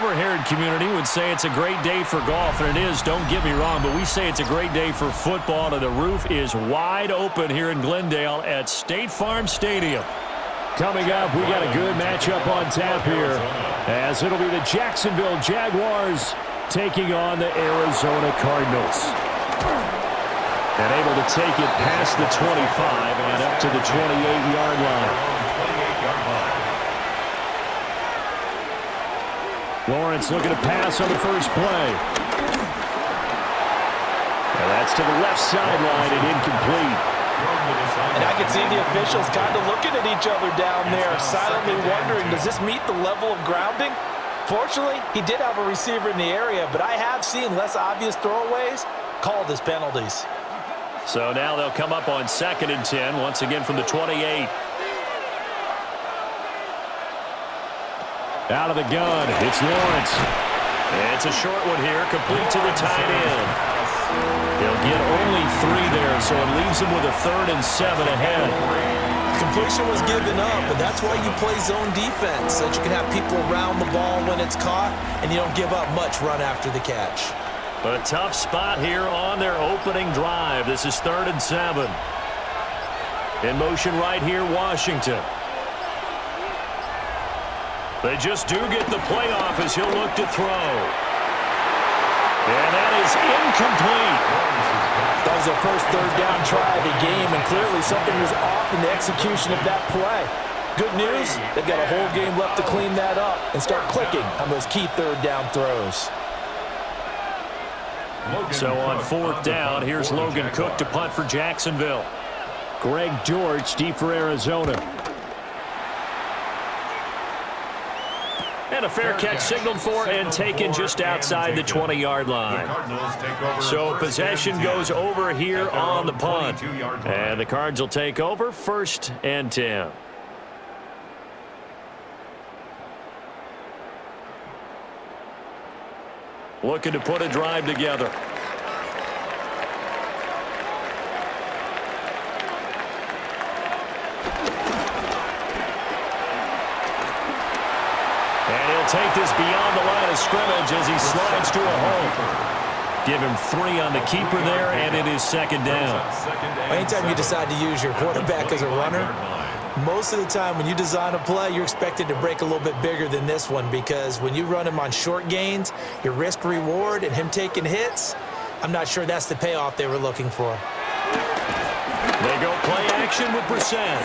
over-haired community would say it's a great day for golf, and it is, don't get me wrong, but we say it's a great day for football, and the roof is wide open here in Glendale at State Farm Stadium. Coming up, we got a good matchup on tap here, as it'll be the Jacksonville Jaguars taking on the Arizona Cardinals. And able to take it past the 25 and up to the 28-yard line. Lawrence looking to pass on the first play. And that's to the left sideline and incomplete. And I can see the officials kind of looking at each other down there, silently wondering, does this meet the level of grounding? Fortunately, he did have a receiver in the area, but I have seen less obvious throwaways called as penalties. So now they'll come up on 2nd and 10, once again from the 28. Out of the gun, it's Lawrence. It's a short one here, complete to the tight end. He'll get only 3 there, so it leaves him with a 3rd and 7 ahead. Completion was given up, but that's why you play zone defense, so that you can have people around the ball when it's caught, and you don't give up much run after the catch. But a tough spot here on their opening drive. This is 3rd and 7. In motion right here, Washington. They just do get the playoff as he'll look to throw. And that is incomplete. That was their first 3rd down try of the game, and clearly something was off in the execution of that play. Good news, they've got a whole game left to clean that up and start clicking on those key 3rd down throws. So on 4th down, here's Logan Cook to punt for Jacksonville. Greg George deep for Arizona. And a fair catch signaled for and taken just outside the 20-yard line. So possession goes over here on the punt. And the Cards will take over 1st and 10. Looking to put a drive together. And he'll take this beyond the line of scrimmage as he slides to a hole. Give him 3 on the keeper there, and it is 2nd down. Anytime you decide to use your quarterback as a runner, most of the time when you design a play, you're expected to break a little bit bigger than this one, because when you run him on short gains, your risk-reward and him taking hits, I'm not sure that's the payoff they were looking for. They go play action with Brissett.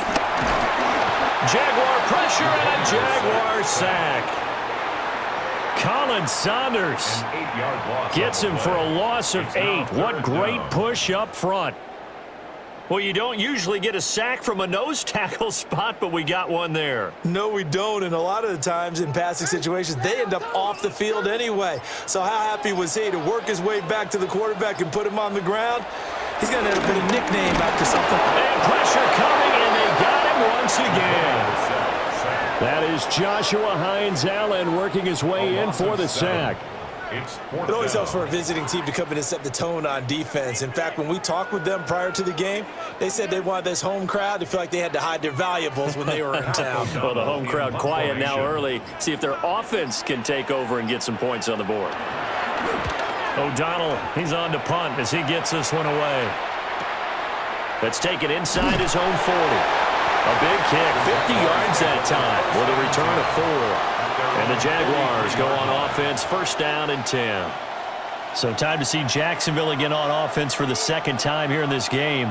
Jaguar pressure and a Jaguar sack. Colin Saunders gets him for a loss of 8. What great push up front. Well, you don't usually get a sack from a nose tackle spot, but we got one there. No, we don't, and a lot of the times in passing situations, they end up off the field anyway. So how happy was he to work his way back to the quarterback and put him on the ground? He's going to end up with a nickname after something. And pressure coming, and they got him once again. That is Joshua Hines-Allen working his way in for the sack. It always helps for a visiting team to come in and set the tone on defense. In fact, when we talked with them prior to the game, they said they wanted this home crowd to feel like they had to hide their valuables when they were in town. Well, the home crowd quiet now early. See if their offense can take over and get some points on the board. O'Donnell, he's on to punt as he gets this one away. That's taken inside his own 40. A big kick, 50 yards that time with a return of 4. And the Jaguars go on offense, 1st down and 10. So time to see Jacksonville again on offense for the 2nd time here in this game.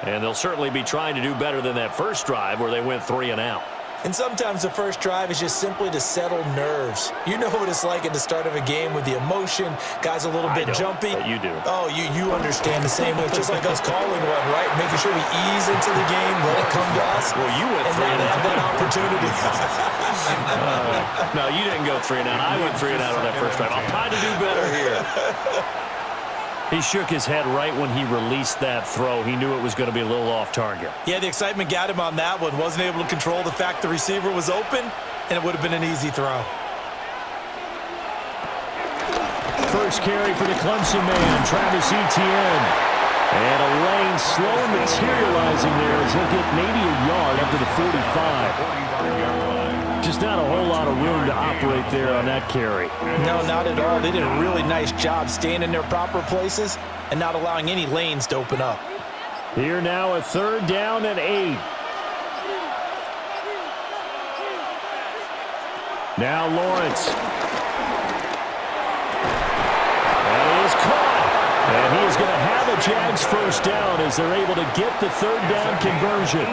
And they'll certainly be trying to do better than that first drive where they went 3 and out. And sometimes the first drive is just simply to settle nerves. You know what it's like at the start of a game with the emotion. Guys a little bit jumpy. But you do. Oh, you understand the same way. It's just like us calling one, right? Making sure we ease into the game, let it come to us. Well, you went 3 and out. And that opportunity. No, you didn't go 3 and out. I went 3 and out on that first drive. I'll try to do better here. He shook his head right when he released that throw. He knew it was going to be a little off target. Yeah, the excitement got him on that one. Wasn't able to control the fact the receiver was open, and it would have been an easy throw. First carry for the Clemson man, Travis Etienne. And a lane slow materializing there as he'll get maybe a yard up to the 45. just not a whole lot of room to operate there on that carry. No, not at all. They did a really nice job staying in their proper places and not allowing any lanes to open up. Here now a 3rd down and 8. Now Lawrence. That is caught. And he is going to have a Jags first down as they're able to get the 3rd down conversion.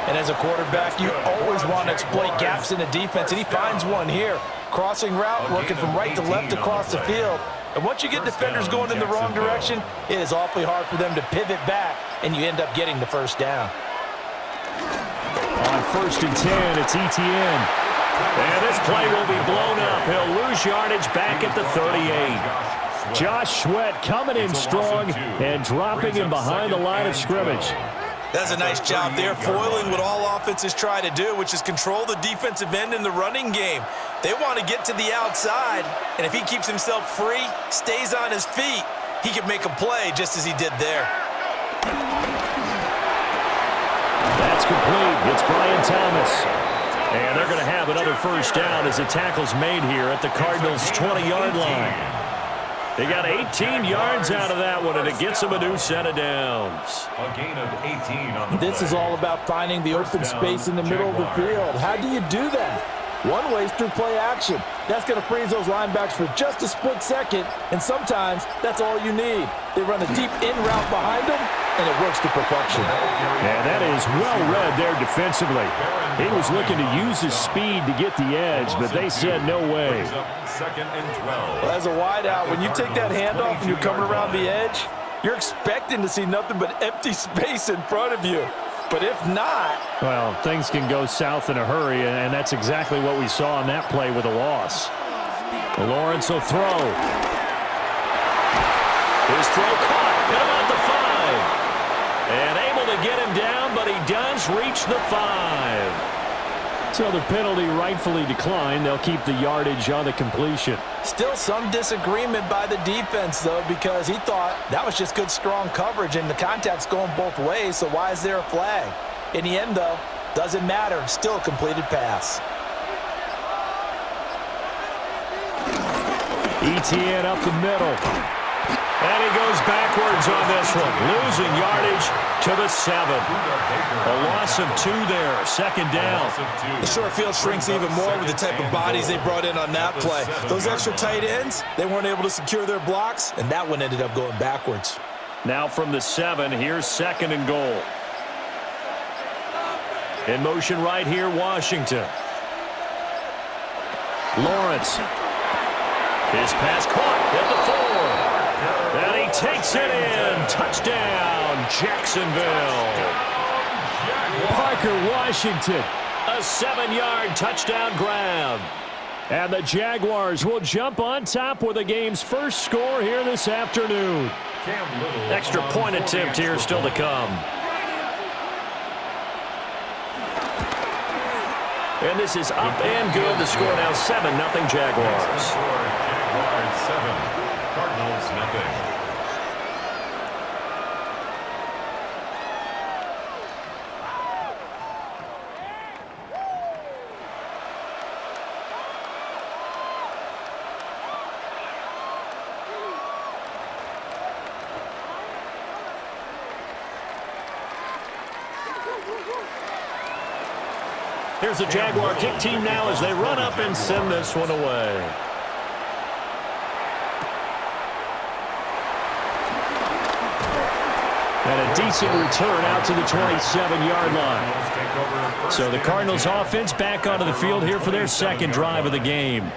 And as a quarterback, you always want to exploit gaps in the defense, and he finds one here. Crossing route, working from right to left across the field. And once you get defenders going in the wrong direction, it is awfully hard for them to pivot back, and you end up getting the first down. On 1st and 10, it's Etienne. And this play will be blown up. He'll lose yardage back at the 38. Josh Sweat coming in strong and dropping him behind the line of scrimmage. That's a nice job there, foiling what all offenses try to do, which is control the defensive end in the running game. They want to get to the outside, and if he keeps himself free, stays on his feet, he can make a play just as he did there. That's complete. It's Brian Thomas. And they're going to have another first down as the tackle's made here at the Cardinals' 20-yard line. They got 18 yards out of that one, and it gets them a new set of downs. A gain of 18 on the play. This is all about finding the open space in the middle of the field. How do you do that? One way is through play action. That's going to freeze those linebackers for just a split second, and sometimes that's all you need. They run a deep in route behind them, and it works to perfection. And that is well read there defensively. He was looking to use his speed to get the edge, but they said no way. 2nd and 12. Well, as a wideout, when you take that handoff and you're coming around the edge, you're expecting to see nothing but empty space in front of you. But if not... Well, things can go south in a hurry, and that's exactly what we saw on that play with a loss. Lawrence will throw. His throw caught at about the 5. And able to get him down, but he does reach the 5. So the penalty rightfully declined. They'll keep the yardage on the completion. Still some disagreement by the defense, though, because he thought that was just good, strong coverage, and the contact's going both ways, so why is there a flag? In the end, though, doesn't matter. Still a completed pass. Etienne up the middle. And he goes backwards on this one. Losing yardage to the 7. A loss of 2 there. 2nd down. The short field shrinks even more with the type of bodies they brought in on that play. Those extra tight ends, they weren't able to secure their blocks, and that one ended up going backwards. Now from the 7, here's 2nd and goal. In motion right here, Washington. Lawrence. His pass caught at the 4. And he takes it in. Touchdown, Jacksonville. Parker Washington, a 7-yard touchdown grab. And the Jaguars will jump on top with the game's first score here this afternoon. Extra point attempt here still to come. And this is up and good. The score now 7-0 Jaguars. Jaguars 7, Cardinals nothing. Here's the Jaguar kick team now as they run up and send this one away. And a decent return out to the 27-yard line. So the Cardinals offense back onto the field here for their 2nd drive of the game.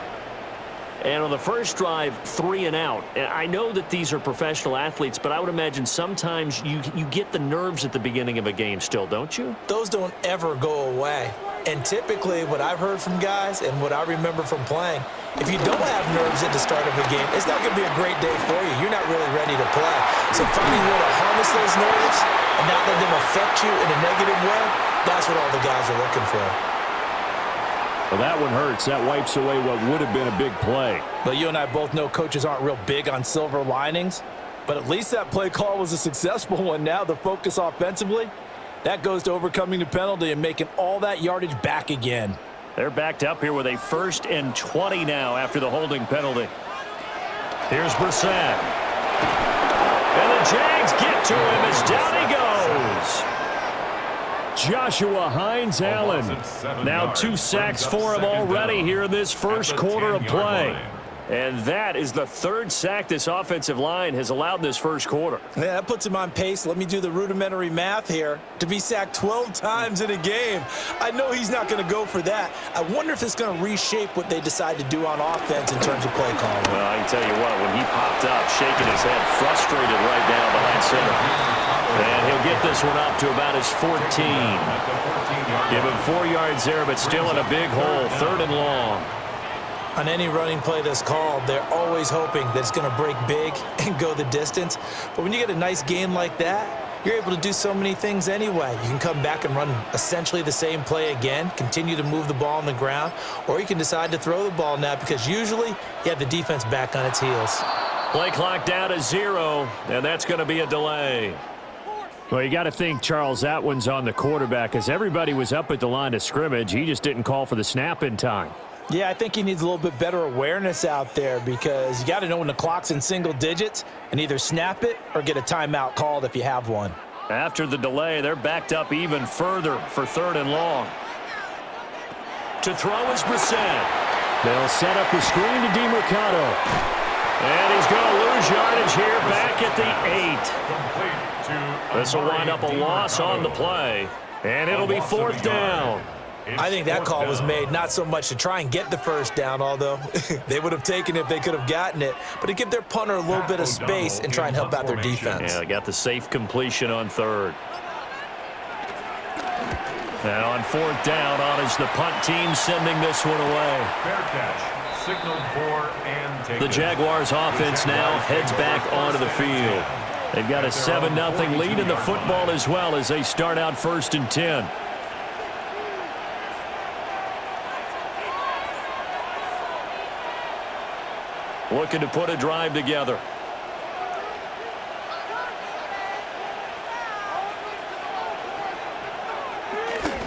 And on the first drive, 3 and out. And I know that these are professional athletes, but I would imagine sometimes you get the nerves at the beginning of a game still, don't you? Those don't ever go away. And typically what I've heard from guys and what I remember from playing, if you don't have nerves at the start of a game, it's not going to be a great day for you. You're not really ready to play. So finding a way to harness those nerves and not let them affect you in a negative way, that's what all the guys are looking for. Well, that one hurts. That wipes away what would have been a big play. But you and I both know coaches aren't real big on silver linings. But at least that play call was a successful one. Now the focus offensively, that goes to overcoming the penalty and making all that yardage back again. They're backed up here with a 1st and 20 now after the holding penalty. Here's Brissett. And the Jags get to him as down he goes. Joshua Hines-Allen. Now 2 sacks for him already here in this first quarter of play. And that is the 3rd sack this offensive line has allowed in this first quarter. Yeah, that puts him on pace. Let me do the rudimentary math here. To be sacked 12 times in a game, I know he's not going to go for that. I wonder if it's going to reshape what they decide to do on offense in terms of play calling. Well, I can tell you what, when he popped up, shaking his head, frustrated right now behind center. And he'll get this one up to about his 14. Give him 4 yards there, but still in a big hole, 3rd and long. On any running play that's called, they're always hoping that it's going to break big and go the distance. But when you get a nice game like that, you're able to do so many things anyway. You can come back and run essentially the same play again, continue to move the ball on the ground, or you can decide to throw the ball now because usually you have the defense back on its heels. Play clock down to 0, and that's going to be a delay. Well, you got to think, Charles, that one's on the quarterback as everybody was up at the line of scrimmage. He just didn't call for the snap in time. Yeah, I think he needs a little bit better awareness out there because you got to know when the clock's in single digits and either snap it or get a timeout called if you have one. After the delay, they're backed up even further for 3rd and long. To throw is Brissett. They'll set up the screen to DeMercado. And he's going to lose yardage here back at the 8. This will wind up a loss on the play, and it'll be 4th down. I think that call was made not so much to try and get the 1st down, although they would have taken it if they could have gotten it, but to give their punter a little bit of space and try and help out their defense. Yeah, they got the safe completion on 3rd. And on 4th down, on is the punt team sending this one away. Fair catch. Signaled for and taken. The Jaguars offense now heads back onto the field. They've got a 7-0 lead in the football as well as they start out 1st and 10. Looking to put a drive together.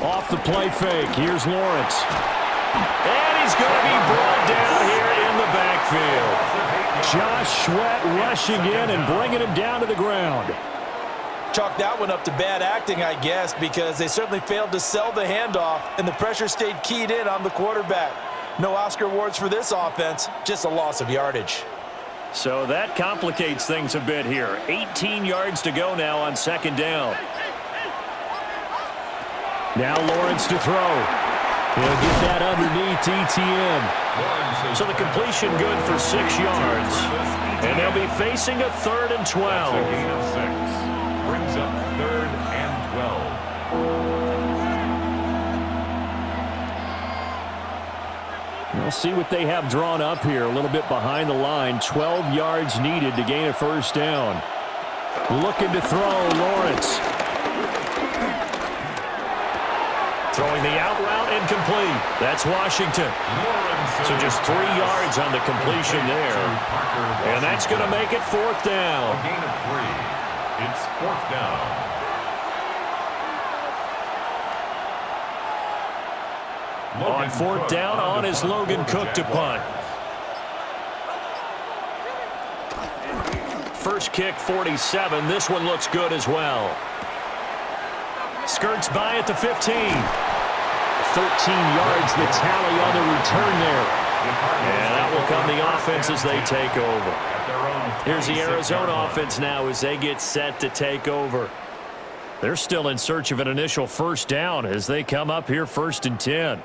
Off the play fake. Here's Lawrence. And he's going to be brought down here in the backfield. Josh Sweat rushing in and bringing him down to the ground. Chalk that one up to bad acting, I guess, because they certainly failed to sell the handoff, and the pressure stayed keyed in on the quarterback. No Oscar awards for this offense, just a loss of yardage. So that complicates things a bit here. 18 yards to go now on 2nd down. Now Lawrence to throw. He'll get that underneath ETN. So the completion good for 6 yards. And they'll be facing a 3rd and 12. That's a gain of 6. Brings up 3rd and 12. We'll see what they have drawn up here. A little bit behind the line. 12 yards needed to gain a 1st down. Looking to throw, Lawrence. Throwing the out route incomplete. That's Washington. So just 3 yards on the completion there. And that's going to make it 4th down. A gain of 3. It's 4th down. On 4th down, on is Logan Cook to punt. First kick, 47. This one looks good as well. Skirts by at the 15. 13 yards, the tally on the return there. And that will come the offense as they take over. Here's the Arizona offense now as they get set to take over. They're still in search of an initial 1st down as they come up here 1st and 10.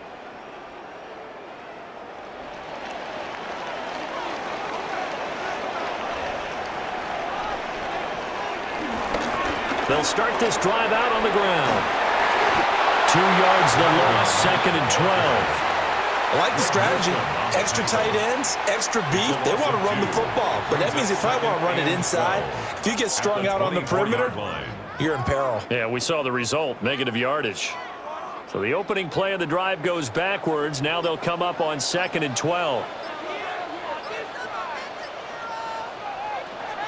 They'll start this drive out on the ground. 2 yards the loss, 2nd and 12. I like the strategy. Extra tight ends, extra beef. They want to run the football, but that means they probably want to run it inside. If you get strung out on the perimeter, you're in peril. Yeah, we saw the result, negative yardage. So the opening play of the drive goes backwards. Now they'll come up on 2nd and 12.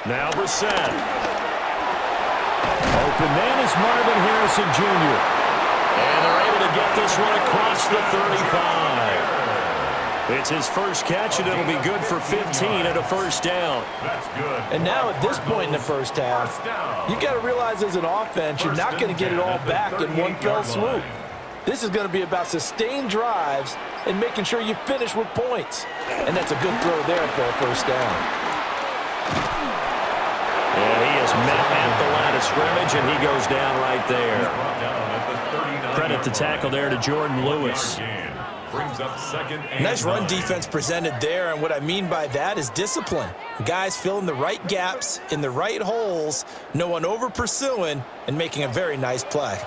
Now Brissett. Open man is Marvin Harrison Jr. And they're able to get this one across the 35. It's his first catch, and it'll be good for 15 and a first down. That's good. And now at this point in the first half, you've got to realize as an offense, you're not going to get it all back in one fell swoop. This is going to be about sustained drives and making sure you finish with points. And that's a good throw there for a first down. And he is met at the line of scrimmage, and he goes down right there. Credit the tackle there to Jordan Lewis. Brings up second and Nice run defense presented there, and what I mean by that is discipline. Guys filling the right gaps in the right holes, no one over pursuing, and making a very nice play.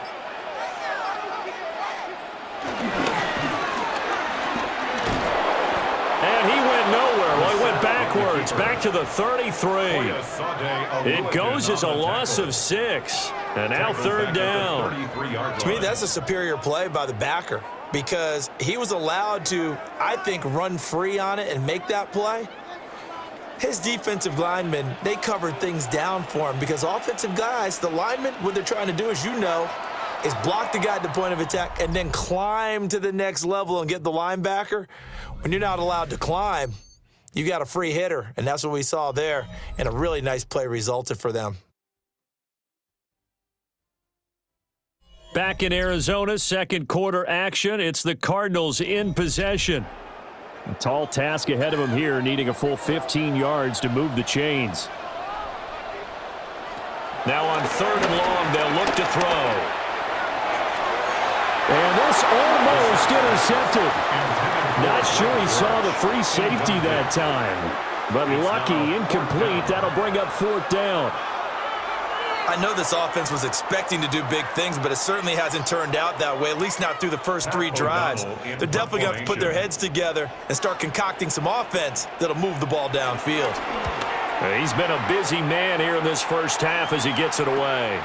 And he went nowhere. Well, he went backwards, back to the 33. It goes as a loss of 6, and now third down. To me, that's a superior play by the backer, because he was allowed to, I think, run free on it and make that play. His defensive linemen, they covered things down for him, because offensive guys, the linemen, what they're trying to do, as you know, is block the guy at the point of attack and then climb to the next level and get the linebacker. When you're not allowed to climb, you got a free hitter, and that's what we saw there, and a really nice play resulted for them. Back in Arizona, second quarter action. It's the Cardinals in possession. A tall task ahead of them here, needing a full 15 yards to move the chains. Now on third and long, they'll look to throw. And this almost intercepted. Not sure he saw the free safety that time. But lucky, incomplete. That'll bring up fourth down. I know this offense was expecting to do big things, but it certainly hasn't turned out that way, at least not through the first 3 drives. They're definitely going to have to put their heads together and start concocting some offense that'll move the ball downfield. He's been a busy man here in this first half as he gets it away.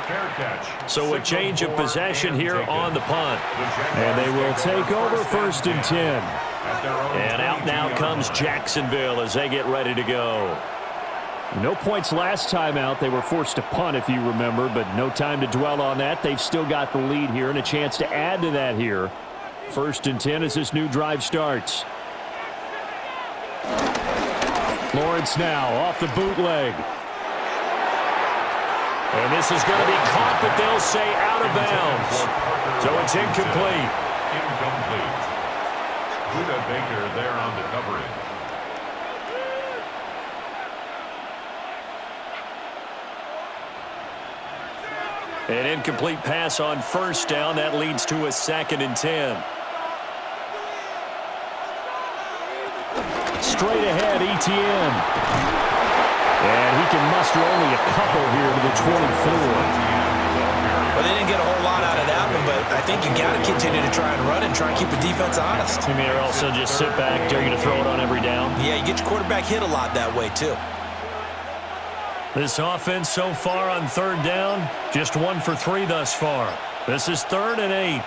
So a change of possession here on the punt. And they will take over first and 10. And out now comes Jacksonville as they get ready to go. No points last time out. They were forced to punt, if you remember, but no time to dwell on that. They've still got the lead here and a chance to add to that here. First and 10 as this new drive starts. Lawrence now off the bootleg. And this is going to be caught, but they'll say out of bounds. So it's incomplete. Incomplete. Buda Baker there on the coverage. An incomplete pass on first down. That leads to a second and 10. Straight ahead, Etienne. And he can muster only a couple here to the 24. Well, they didn't get a whole lot out of that one, but I think you got to continue to try and run and try and keep the defense honest. You mean also just sit back, dare you to throw it on every down? Yeah, you get your quarterback hit a lot that way, too. This offense so far on third down, just 1 for 3 thus far. This is 3rd and 8.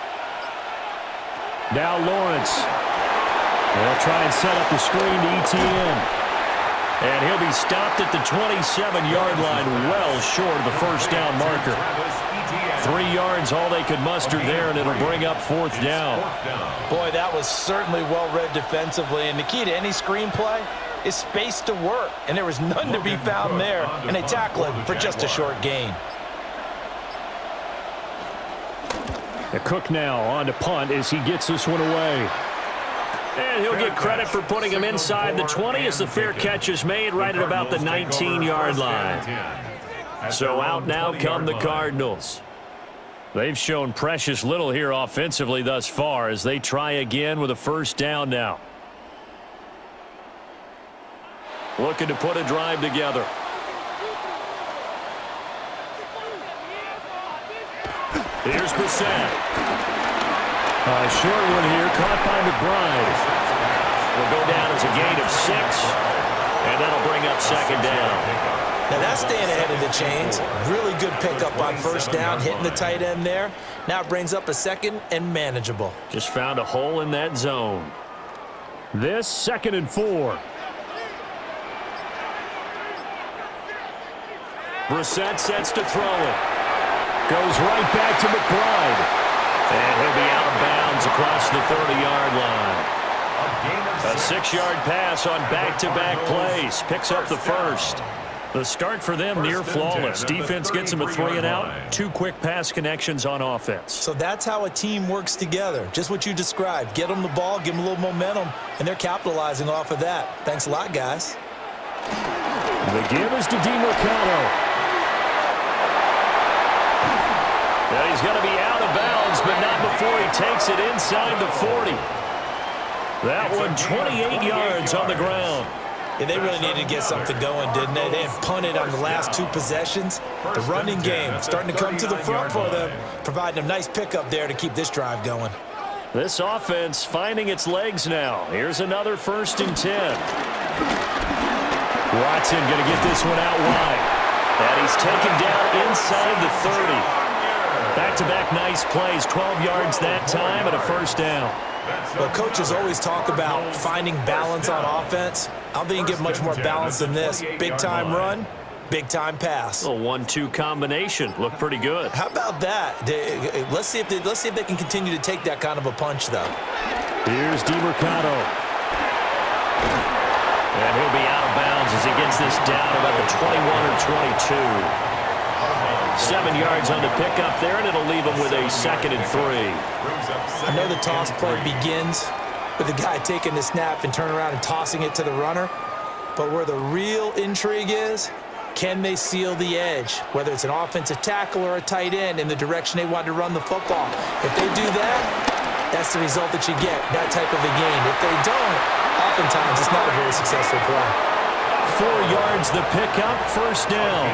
Now Lawrence. They'll try and set up the screen to Etienne. And he'll be stopped at the 27-yard line, well short of the first down marker. 3 yards, all they could muster there, and it'll bring up fourth down. Boy, that was certainly well-read defensively, and the key to any screen play is space to work, and there was none to be found there, and they tackle it for just a short gain. The Cook now on to punt as he gets this one away. And he'll get credit for putting him inside the 20 as the fair catch is made right at about the 19-yard line. So out now come the Cardinals. They've shown precious little here offensively thus far as they try again with a first down now. Looking to put a drive together. Here's Brissett. A short one here, caught by McBride. Will go down as a gain of 6, and that'll bring up second down. Now that's staying ahead of the chains. Really good pickup on first down, hitting the tight end there. Now it brings up a second and manageable. Just found a hole in that zone. This 2nd and 4. Brissett sets to throw it. Goes right back to McBride. And he'll be out of bounds across the 30-yard line. A 6-yard pass on back-to-back plays. Picks up the first. The start for them near flawless. Defense gets them a 3-and-out. 2 quick pass connections on offense. So that's how a team works together. Just what you described. Get them the ball, give them a little momentum, and they're capitalizing off of that. Thanks a lot, guys. The give is to DeMercado. Now he's going to be out of bounds, but not before he takes it inside the 40. That one 28 yards on the ground. Yeah, they really needed to get something going, didn't they? They had punted on the last 2 possessions. The running game starting to come to the front for them, providing a nice pickup there to keep this drive going. This offense finding its legs now. Here's another 1st and 10. Watson going to get this one out wide. And he's taken down inside the 30. Back-to-back nice plays, 12 yards that time and a 1st down. Well, coaches always talk about finding balance on offense. I don't think you can get much more balance than this. Big-time run, big-time pass. A 1-2 combination. Looked pretty good. How about that? Let's see if they can continue to take that kind of a punch, though. Here's DeMercado. And he'll be out of bounds as he gets this down about the 21 or 22. 7 yards on the pickup there, and it'll leave him with a 2nd and 3. I know the toss play begins with the guy taking the snap and turning around and tossing it to the runner. But where the real intrigue is, can they seal the edge? Whether it's an offensive tackle or a tight end in the direction they want to run the football. If they do that, that's the result that you get, that type of a game. If they don't, oftentimes it's not a very successful play. 4 yards the pickup, 1st down.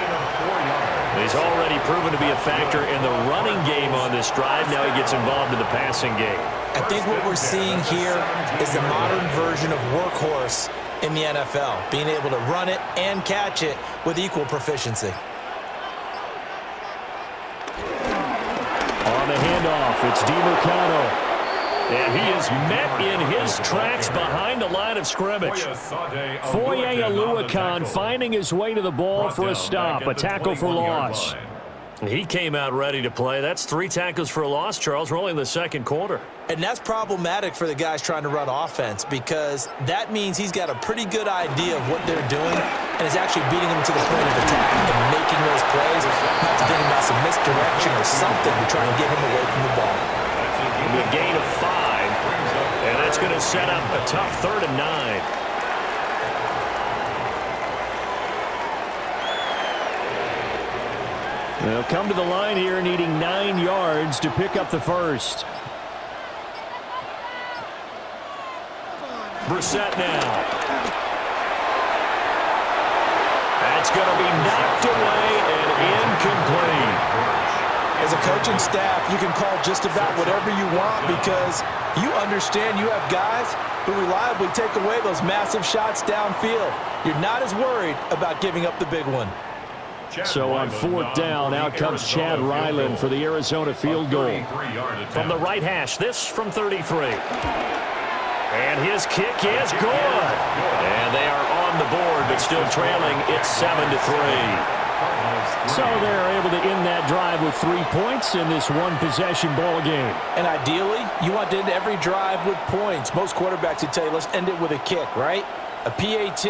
He's already proven to be a factor in the running game on this drive. Now he gets involved in the passing game. I think what we're seeing here is the modern version of workhorse in the NFL, being able to run it and catch it with equal proficiency. On the handoff, it's DeMercado. And he is met in his tracks behind the line of scrimmage. Foye Oluokun finding his way to the ball for a stop, a tackle for loss. He came out ready to play. That's 3 tackles for a loss, Charles. We're only in the 2nd quarter. And that's problematic for the guys trying to run offense because that means he's got a pretty good idea of what they're doing and is actually beating them to the point of attack and making those plays. Not to think about some misdirection or something to try and get him away from the ball. A gain of 5, and that's going to set up a tough 3rd and 9. They'll come to the line here needing 9 yards to pick up the first. Brissett now. That's going to be knocked away and incomplete. As a coaching staff, you can call just about whatever you want because you understand you have guys who reliably take away those massive shots downfield. You're not as worried about giving up the big one. So on 4th down, out comes Chad Ryland for the Arizona field goal. From the right hash, this from 33. And his kick is good. And they are on the board, but still trailing. It's 7-3. So they're able to end that drive with 3 points in this one-possession ball game. And ideally, you want to end every drive with points. Most quarterbacks would tell you, let's end it with a kick, right? A PAT,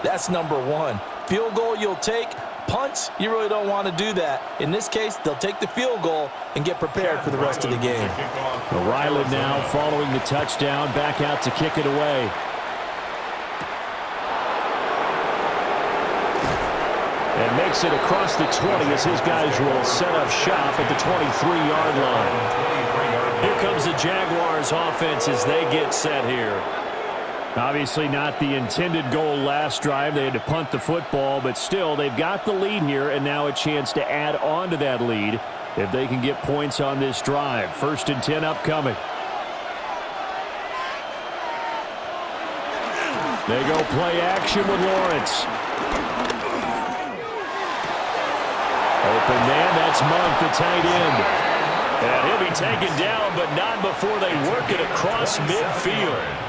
that's number 1. Field goal you'll take. Punts, you really don't want to do that. In this case, they'll take the field goal and get prepared for the rest of the game. Ryland now following the touchdown, back out to kick it away. And makes it across the 20 as his guys will set up shop at the 23-yard line. Here comes the Jaguars offense as they get set here. Obviously not the intended goal last drive. They had to punt the football, but still they've got the lead here and now a chance to add on to that lead if they can get points on this drive. 1st and 10 upcoming. They go play action with Lawrence. Open man, that's Monk, the tight end. And he'll be taken down, but not before they work it across midfield.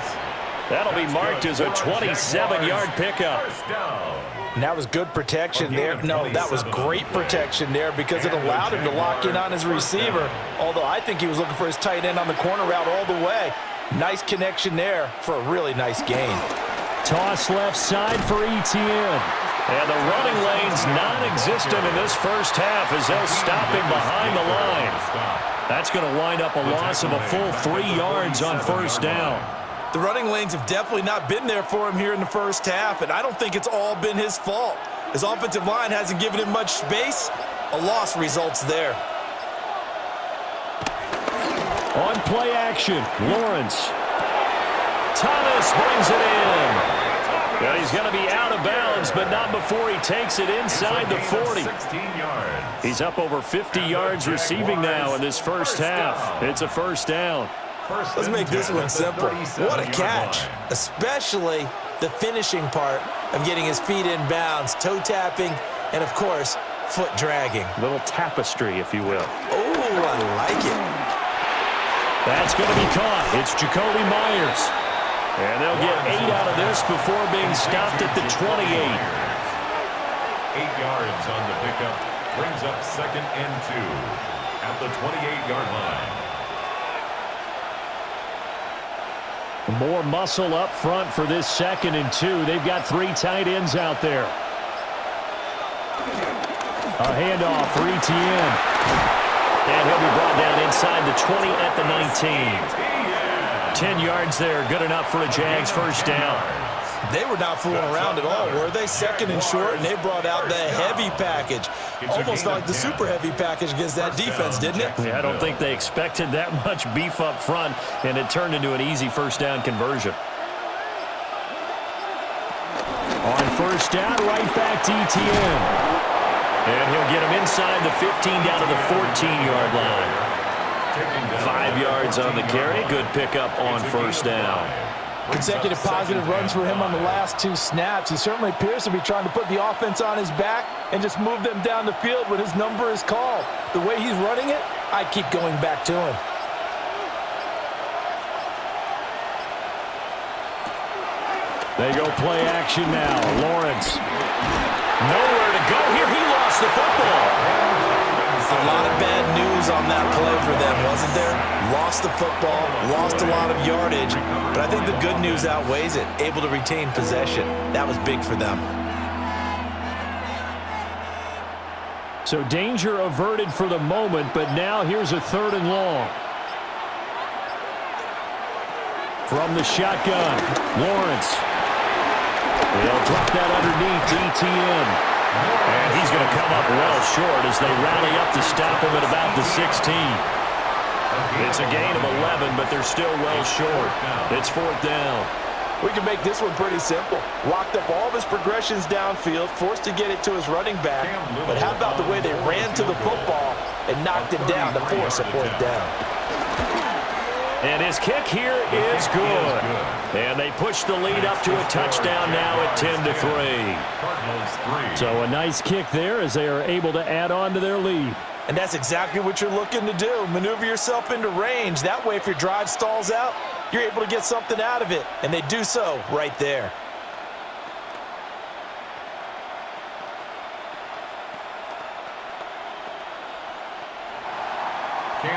That'll be marked as a 27-yard pickup. And that was good protection there. No, that was great protection there because it allowed him to lock in on his receiver, although I think he was looking for his tight end on the corner route all the way. Nice connection there for a really nice gain. Toss left side for Etienne. And the running lane's non-existent in this first half as they'll stop him behind the line. That's going to wind up a loss of a full 3 yards on first down. The running lanes have definitely not been there for him here in the first half, and I don't think it's all been his fault. His offensive line hasn't given him much space. A loss results there. On play action, Lawrence. Thomas brings it in. Well, he's going to be out of bounds, but not before he takes it inside the 40. He's up over 50 yards receiving now in this first half. It's a first down. Let's make this one simple. What a catch, especially the finishing part of getting his feet in bounds, toe tapping, and, of course, foot dragging. A little tapestry, if you will. Oh, I like it. That's going to be caught. It's Jacoby Myers. And they'll get 8 out of this before being stopped at the 28. 8 yards on the pickup. Brings up 2nd and 2 at the 28-yard line. More muscle up front for this 2nd and 2. They've got 3 tight ends out there. A handoff for Etienne. And he'll be brought down inside the 20 at the 19. 10 yards there, good enough for a Jags first down. They were not fooling around at all, were they? 2nd and short, and they brought out the heavy package. Almost like the super heavy package against that defense, didn't it? Yeah, I don't think they expected that much beef up front, and it turned into an easy first down conversion. On first down, right back to Etienne. And he'll get him inside the 15 down to the 14-yard line. 5 yards on the carry. Good pickup on first down. Consecutive positive runs for him on the last 2 snaps. He certainly appears to be trying to put the offense on his back and just move them down the field when his number is called. The way he's running it, I keep going back to him. They go play action now. Lawrence. Nowhere to go here. He lost the football. A lot of bad news on that play for them, wasn't there? Lost the football, lost a lot of yardage, but I think the good news outweighs it. Able to retain possession. That was big for them. So danger averted for the moment, but now here's a 3rd and long. From the shotgun, Lawrence. They'll drop that underneath to Etienne. And he's going to come up well short as they rally up to stop him at about the 16. It's a gain of 11, but they're still well short. It's 4th down. We can make this one pretty simple. Locked up all of his progressions downfield, forced to get it to his running back. But how about the way they ran to the football and knocked him down to force a 4th down? And his kick here is good. And they push the lead up to a touchdown now at 10-3. So a nice kick there as they are able to add on to their lead. And that's exactly what you're looking to do. Maneuver yourself into range. That way, if your drive stalls out, you're able to get something out of it. And they do so right there.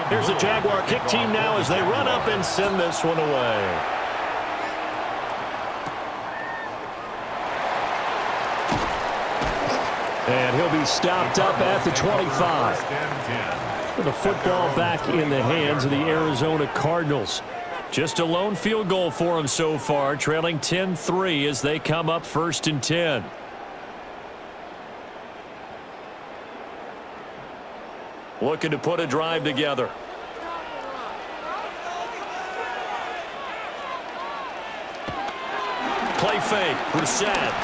Here's the Jaguar kick team now as they run up and send this one away. And he'll be stopped up at the 25. With the football back in the hands of the Arizona Cardinals. Just a lone field goal for them so far, trailing 10-3 as they come up 1st and 10. Looking to put a drive together. Play fake. Brissett.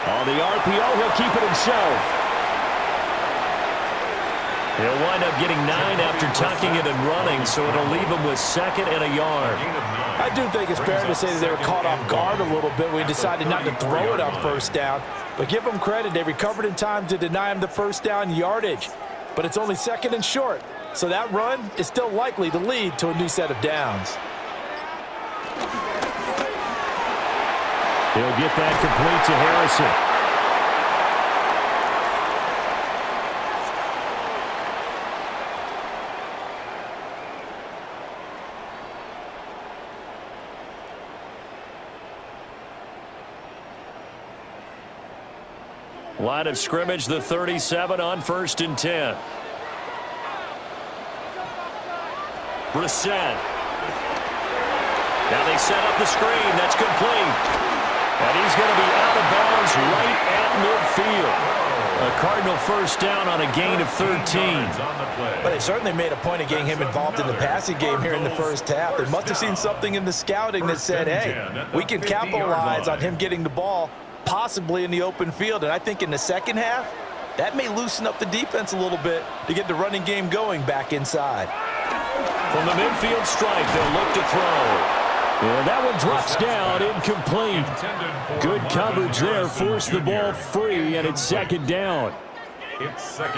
On the RPO, he'll keep it himself. He'll wind up getting 9 after tucking it and running, so it'll leave him with 2nd and a yard. I do think it's fair to say that they were caught off guard a little bit when he decided not to throw it on first down. But give them credit. They recovered in time to deny him the first down yardage. But it's only 2nd and short, so that run is still likely to lead to a new set of downs. He'll get that complete to Harrison. Line of scrimmage, the 37 on 1st and 10. Brissett. Now they set up the screen. That's complete. And he's going to be out of bounds right at midfield. A Cardinal first down on a gain of 13. But they certainly made a point of getting him involved in the passing game here in the first half. They must have seen something in the scouting that said, hey, we can capitalize on him getting the ball possibly in the open field. And I think in the second half, that may loosen up the defense a little bit to get the running game going back inside. From the midfield stripe, they'll look to throw. And that one drops down, incomplete. Good coverage there, forced the ball free, and it's second down.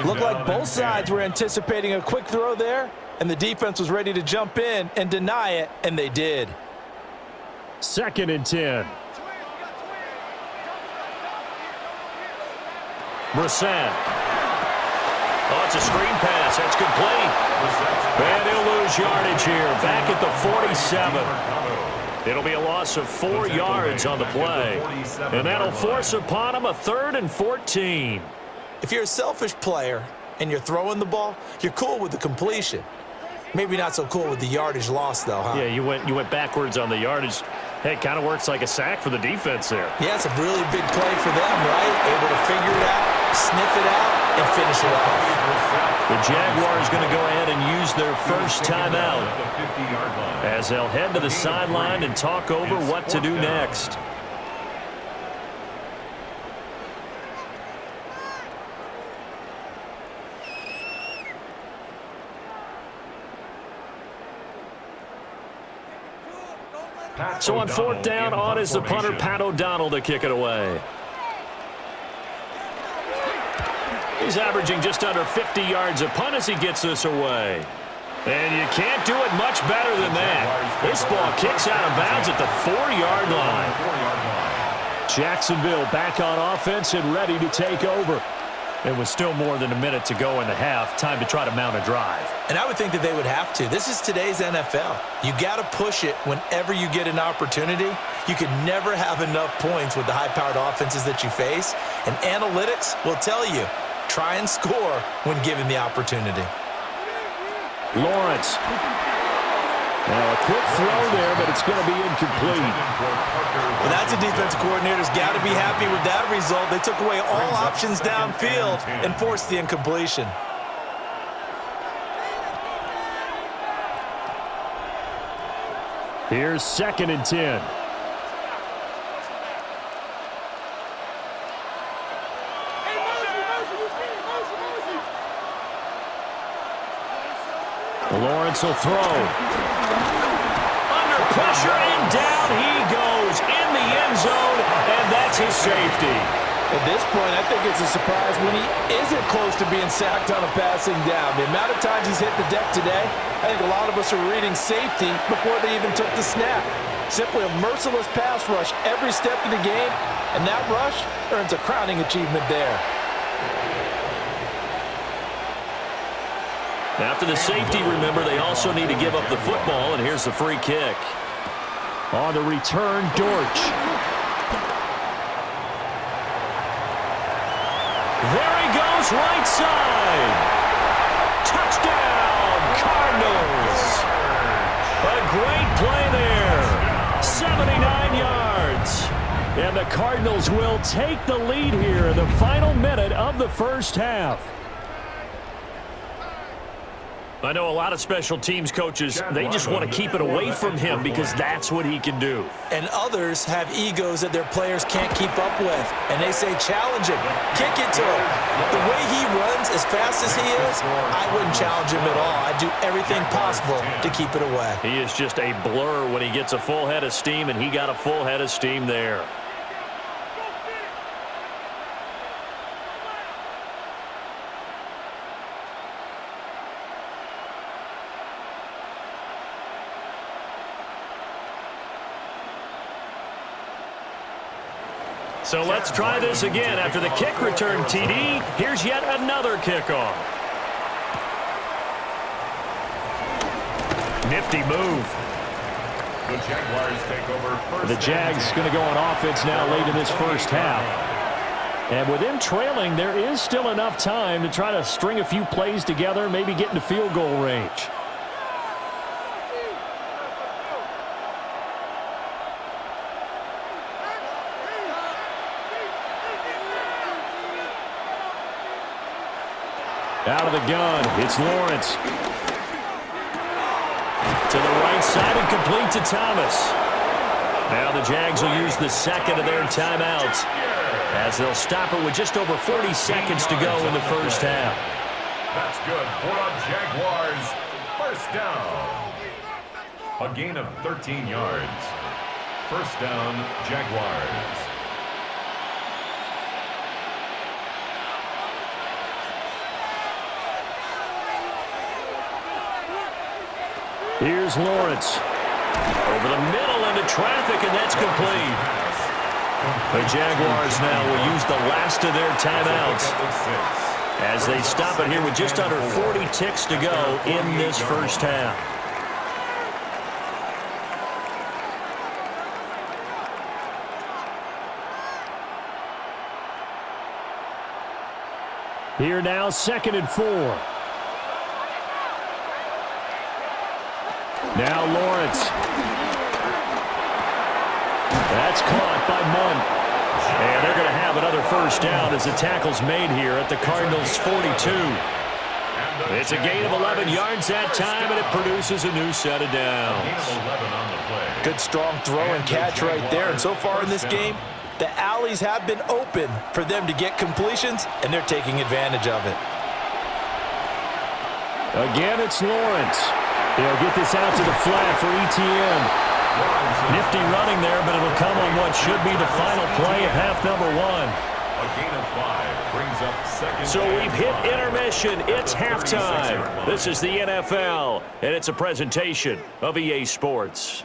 Looked like both sides were anticipating a quick throw there, and the defense was ready to jump in and deny it, and they did. 2nd and 10. Brissett. Oh, it's a screen pass. That's complete. And he'll lose yardage here. Back at the 47. It'll be a loss of 4 yards on the play. And that'll force upon him a 3rd and 14. If you're a selfish player and you're throwing the ball, you're cool with the completion. Maybe not so cool with the yardage loss, though, huh? Yeah, you went backwards on the yardage. Hey, it kind of works like a sack for the defense there. Yeah, it's a really big play for them, right? Able to figure it out, sniff it out, and finish it off. The Jaguars going to go ahead and use their first timeout as they'll head to the sideline and talk over what to do next. So on 4th down, on is the punter, Pat O'Donnell, to kick it away. He's averaging just under 50 yards a punt as he gets this away. And you can't do it much better than that. This ball kicks out of bounds at the 4-yard line. Jacksonville back on offense and ready to take over. It was still more than a minute to go in the half. Time to try to mount a drive. And I would think that they would have to. This is today's NFL. You got to push it whenever you get an opportunity. You can never have enough points with the high-powered offenses that you face. And analytics will tell you, try and score when given the opportunity. Lawrence. Now a quick throw there, but it's going to be incomplete. Well, that's a defensive coordinator's got to be happy with that result. They took away all options downfield and forced the incompletion. Here's 2nd and 10. Lawrence will throw. Under pressure, and down he goes in the end zone, and that's his safety. At this point, I think it's a surprise when he isn't close to being sacked on a passing down. The amount of times he's hit the deck today, I think a lot of us are reading safety before they even took the snap. Simply a merciless pass rush every step of the game, and that rush earns a crowning achievement there. After the safety, remember, they also need to give up the football, and here's the free kick. On the return, Dortch. There he goes, right side. Touchdown, Cardinals. A great play there. 79 yards. And the Cardinals will take the lead here in the final minute of the first half. I know a lot of special teams coaches, they just want to keep it away from him because that's what he can do. And others have egos that their players can't keep up with. And they say, challenge him, kick it to him. The way he runs as fast as he is, I wouldn't challenge him at all. I'd do everything possible to keep it away. He is just a blur when he gets a full head of steam, and he got a full head of steam there. So let's try this again. After the kick return TD, here's yet another kickoff. Nifty move. The Jaguars take over first. The Jags going to go on offense now late in this first half. And with them trailing, there is still enough time to try to string a few plays together, maybe get into field goal range. Out of the gun, it's Lawrence. To the right side and complete to Thomas. Now the Jags will use the second of their timeouts, as they'll stop it with just over 40 seconds to go in the first half. That's good for the Jaguars. First down. A gain of 13 yards. First down, Jaguars. Here's Lawrence. Over the middle into traffic, and that's complete. The Jaguars now will use the last of their timeouts as they stop it here with just under 40 ticks to go in this first half. Here now, 2nd and 4. Now Lawrence. That's caught by Munt. And they're going to have another first down as the tackle's made here at the Cardinals' 42. It's a gain of 11 yards that time, and it produces a new set of downs. Good strong throw and catch right there. And so far in this game, the alleys have been open for them to get completions, and they're taking advantage of it. Again, it's Lawrence. He'll get this out to the flat for ETN. Nifty running there, but it'll come on what should be the final play of half number 1. A gain of 5 brings up second. So we've hit intermission. It's halftime. This is the NFL, and it's a presentation of EA Sports.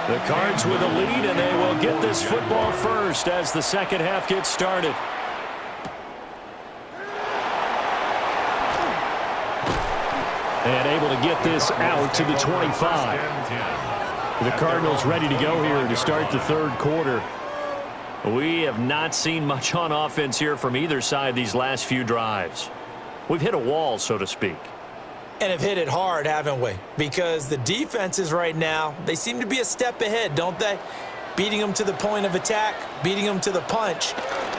The Cards with a lead, and they will get this football first as the second half gets started. And able to get this out to the 25. The Cardinals ready to go here to start the third quarter. We have not seen much on offense here from either side these last few drives. We've hit a wall, so to speak. And have hit it hard, haven't we? Because the defenses right now, they seem to be a step ahead, don't they? Beating them to the point of attack, beating them to the punch.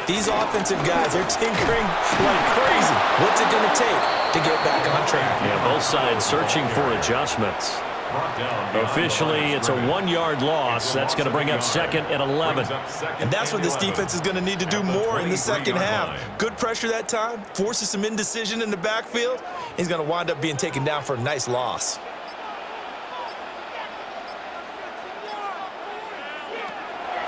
These offensive guys, they're tinkering like crazy. What's it going to take to get back on track? Yeah, both sides searching for adjustments. Officially, it's a 1-yard loss. That's going to bring up 2nd and 11. And that's what this defense is going to need to do more in the second half. Good pressure that time, forces some indecision in the backfield. He's going to wind up being taken down for a nice loss.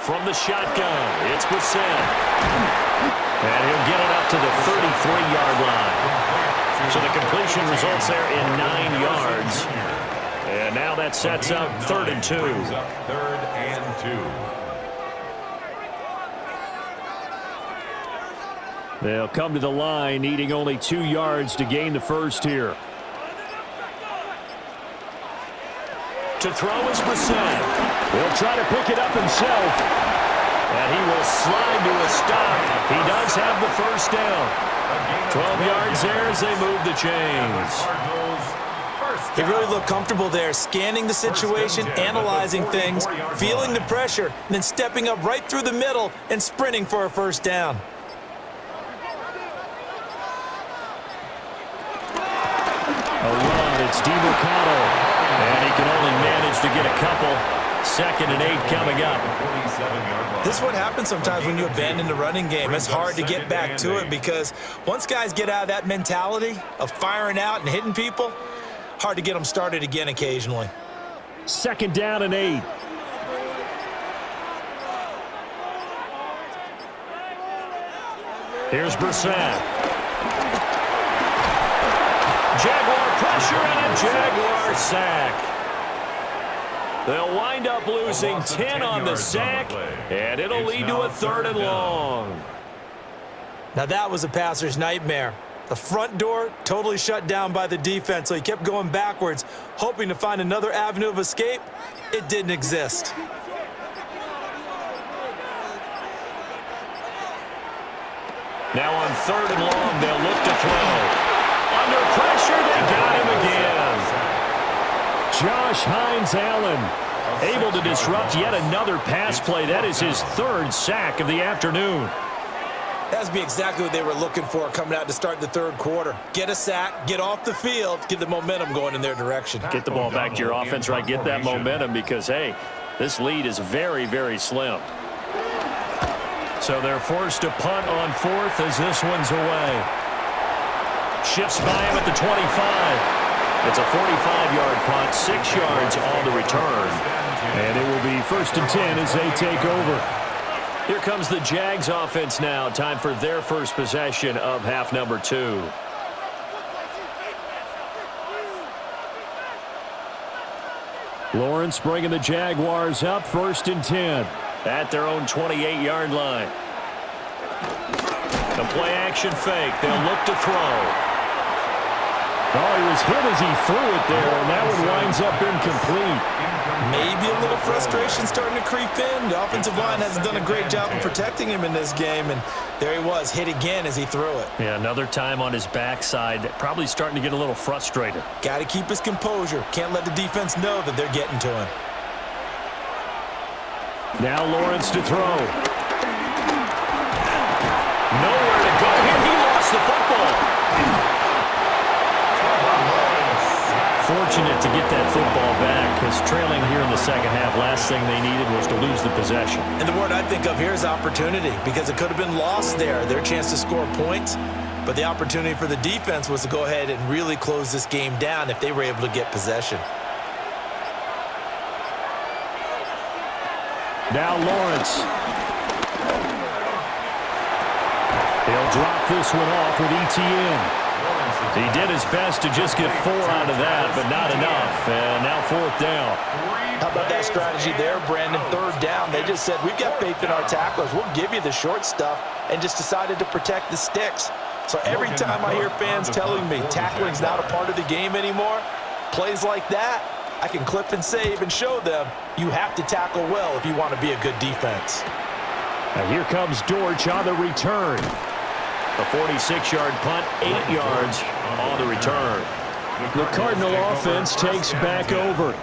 From the shotgun, it's Brissett. And he'll get it up to the 33-yard line. So the completion results there in 9 yards. And now that sets up 3rd and 2. 3rd and 2. They'll come to the line, needing only 2 yards to gain the first here. To throw is Brissett. He'll try to pick it up himself. And he will slide to a stop. He does have the first down. 12 yards there as they move the chains. He really looked comfortable there, scanning the situation, analyzing things, feeling the pressure, and then stepping up right through the middle and sprinting for a first down. A run, it's DeMarcado. And he can only manage to get a couple. 2nd and 8 coming up. This is what happens sometimes when you abandon the running game. It's hard to get back to it because once guys get out of that mentality of firing out and hitting people, hard to get them started again occasionally. 2nd down and 8. Here's Brissett. Jaguar pressure and a Jaguar sack. They'll wind up losing 10 on the sack, and it'll lead to a 3rd and long. Now that was a passer's nightmare. The front door totally shut down by the defense, so he kept going backwards, hoping to find another avenue of escape. It didn't exist. Now on 3rd and long, they'll look to throw. Under pressure, they got him again. Josh Hines-Allen able to disrupt yet another pass play. That is his 3rd sack of the afternoon. That's be exactly what they were looking for coming out to start the 3rd quarter. Get a sack, get off the field, get the momentum going in their direction. Get the ball back to your offense, right? Get that momentum because, hey, this lead is very, very slim. So they're forced to punt on 4th as this one's away. Shifts by him at the 25. It's a 45-yard punt, 6 yards on the return. And it will be 1st and 10 as they take over. Here comes the Jags offense now. Time for their first possession of half number 2. Lawrence bringing the Jaguars up, 1st and 10. At their own 28-yard line. The play-action fake. They'll look to throw. Oh, he was hit as he threw it there, and that one winds up incomplete. Maybe a little frustration starting to creep in. The offensive line hasn't done a great job of protecting him in this game, and there he was, hit again as he threw it. Yeah, another time on his backside, probably starting to get a little frustrated. Got to keep his composure. Can't let the defense know that they're getting to him. Now Lawrence to throw. Nowhere to go here. He lost the football. Fortunate to get that football back, because trailing here in the second half, last thing they needed was to lose the possession. And the word I think of here is opportunity, because it could have been lost there, their chance to score points. But the opportunity for the defense was to go ahead and really close this game down if they were able to get possession. Now Lawrence. He'll drop this one off with ETN. He did his best to just get 4 out of that, but not enough. And now 4th down. How about that strategy there, Brandon? 3rd down. They just said, we've got faith in our tacklers. We'll give you the short stuff, and just decided to protect the sticks. So every time I hear fans telling me tackling's not a part of the game anymore, plays like that, I can clip and save and show them you have to tackle well if you want to be a good defense. Now here comes Dortch on the return. A 46-yard punt, 8 yards on the return. The Cardinal offense takes back over.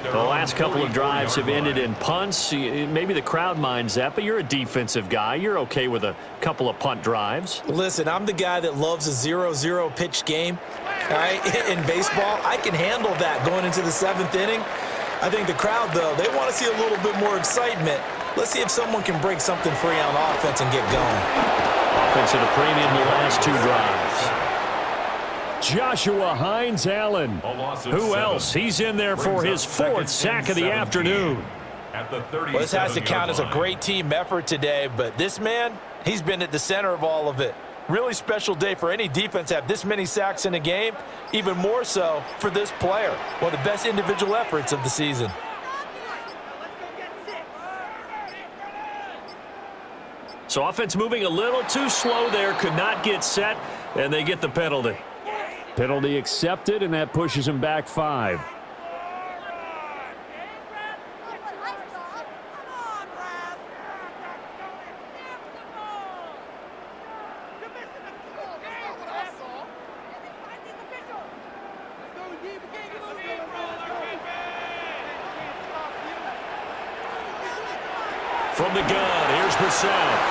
The last couple of drives have ended in punts. Maybe the crowd minds that, but you're a defensive guy. You're okay with a couple of punt drives. Listen, I'm the guy that loves a 0-0 pitch game. All right, in baseball, I can handle that going into the 7th inning. I think the crowd, though, they want to see a little bit more excitement. Let's see if someone can break something free on offense and get going. Offense at a premium the last 2 drives. Joshua Hines-Allen. Who else? He's in there for his 4th sack of the afternoon. Well, this has to count as a great team effort today, but this man, he's been at the center of all of it. Really special day for any defense to have this many sacks in a game, even more so for this player. One of the best individual efforts of the season. So offense moving a little too slow there, could not get set, and they get the penalty. Penalty accepted, and that pushes him back 5. From the gun, here's Brissett.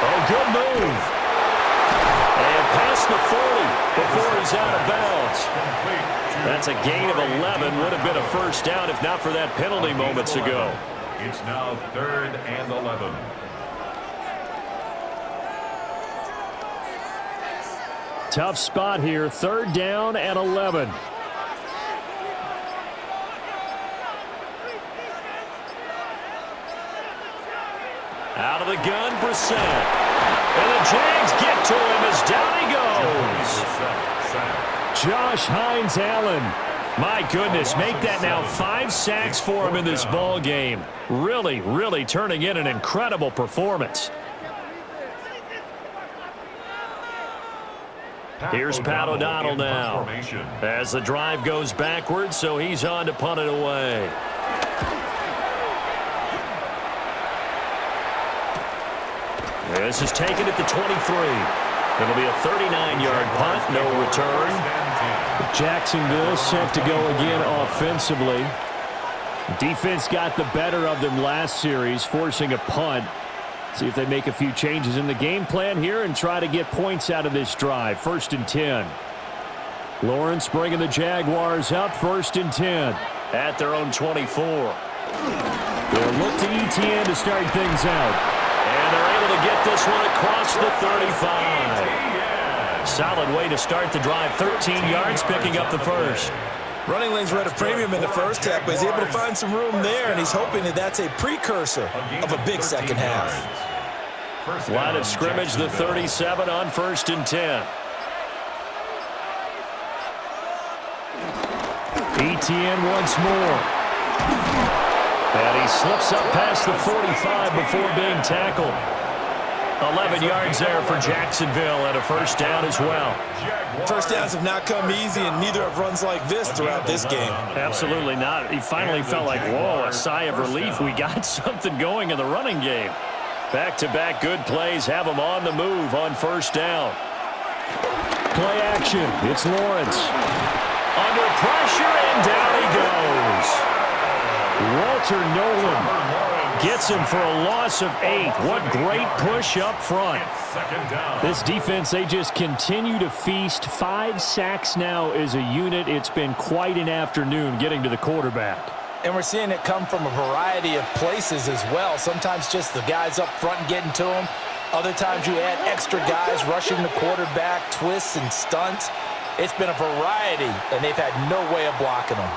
Oh, good move. And past the 40 before he's out of bounds. That's a gain of 11. Would have been a first down if not for that penalty moments ago. It's now 3rd and 11. Tough spot here. 3rd down and 11. Out of the gun, Brissett. And the Jags get to him as down he goes. Josh Hines-Allen My goodness, make that now 5 sacks for him in this ball game. Really, really turning in an incredible performance. Here's Pat O'Donnell now as the drive goes backwards, so he's on to punt it away. This is taken at the 23. It'll be a 39-yard punt, no return. Jacksonville set to go again offensively. Defense got the better of them last series, forcing a punt. See if they make a few changes in the game plan here and try to get points out of this drive. 1st and 10. Lawrence bringing the Jaguars up. 1st and 10. At their own 24. They'll look to ETN to start things out. And they're able to get this one across the 35. Solid way to start the drive. 13 yards, picking up the first. Running lanes were at a premium in the first half, but he's able to find some room there, and he's hoping that that's a precursor of a big second half. Line of scrimmage, the 37 on 1st and 10. ETN once more. And he slips up past the 45 before being tackled. 11 yards there for Jacksonville and a first down as well. First downs have not come easy, and neither have runs like this throughout this game. Absolutely not. He finally felt like, whoa, a sigh of relief. We got something going in the running game. Back-to-back good plays have him on the move on first down. Play action. It's Lawrence. Under pressure, and down he goes. Walter Nolan gets him for a loss of 8. What great push up front. This defense, they just continue to feast. 5 sacks now as a unit. It's been quite an afternoon getting to the quarterback. And we're seeing it come from a variety of places as well. Sometimes just the guys up front getting to him. Other times you add extra guys rushing the quarterback, twists and stunts. It's been a variety, and they've had no way of blocking them.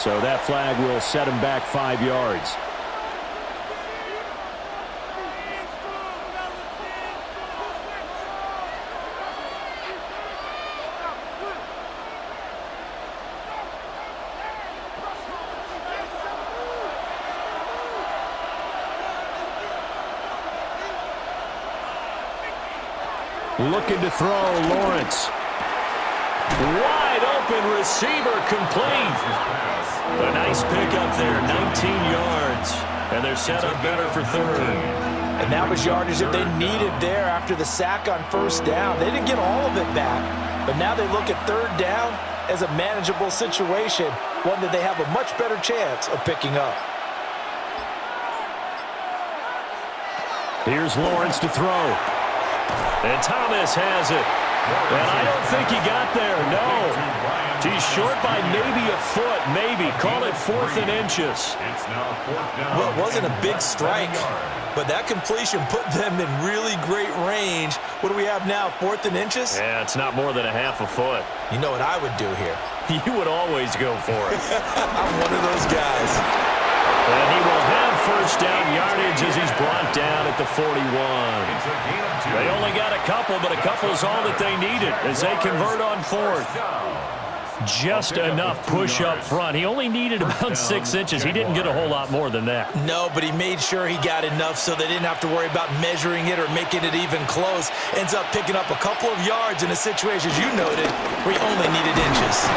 So that flag will set him back 5 yards. Looking to throw, Lawrence. Wide open receiver, complete. A nice pickup there, 19 yards. And they're set up better for third. And that was yardage that they needed there after the sack on first down. They didn't get all of it back, but now they look at third down as a manageable situation, one that they have a much better chance of picking up. Here's Lawrence to throw. And Thomas has it. And I don't think he got there, no. He's short by maybe a foot, maybe. Call it 4th and inches. Well, it wasn't a big strike, but that completion put them in really great range. What do we have now, 4th and inches? Yeah, it's not more than a half a foot. You know what I would do here? You would always go for it. I'm one of those guys. And he will have first down yardage as he's brought down at the 41. They only got a couple, but a couple's all that they needed as they convert on 4th. Just enough push up front. He only needed about 6 inches. He didn't get a whole lot more than that. No, but he made sure he got enough so they didn't have to worry about measuring it or making it even close. Ends up picking up a couple of yards in a situation, as you noted, where he only needed inches.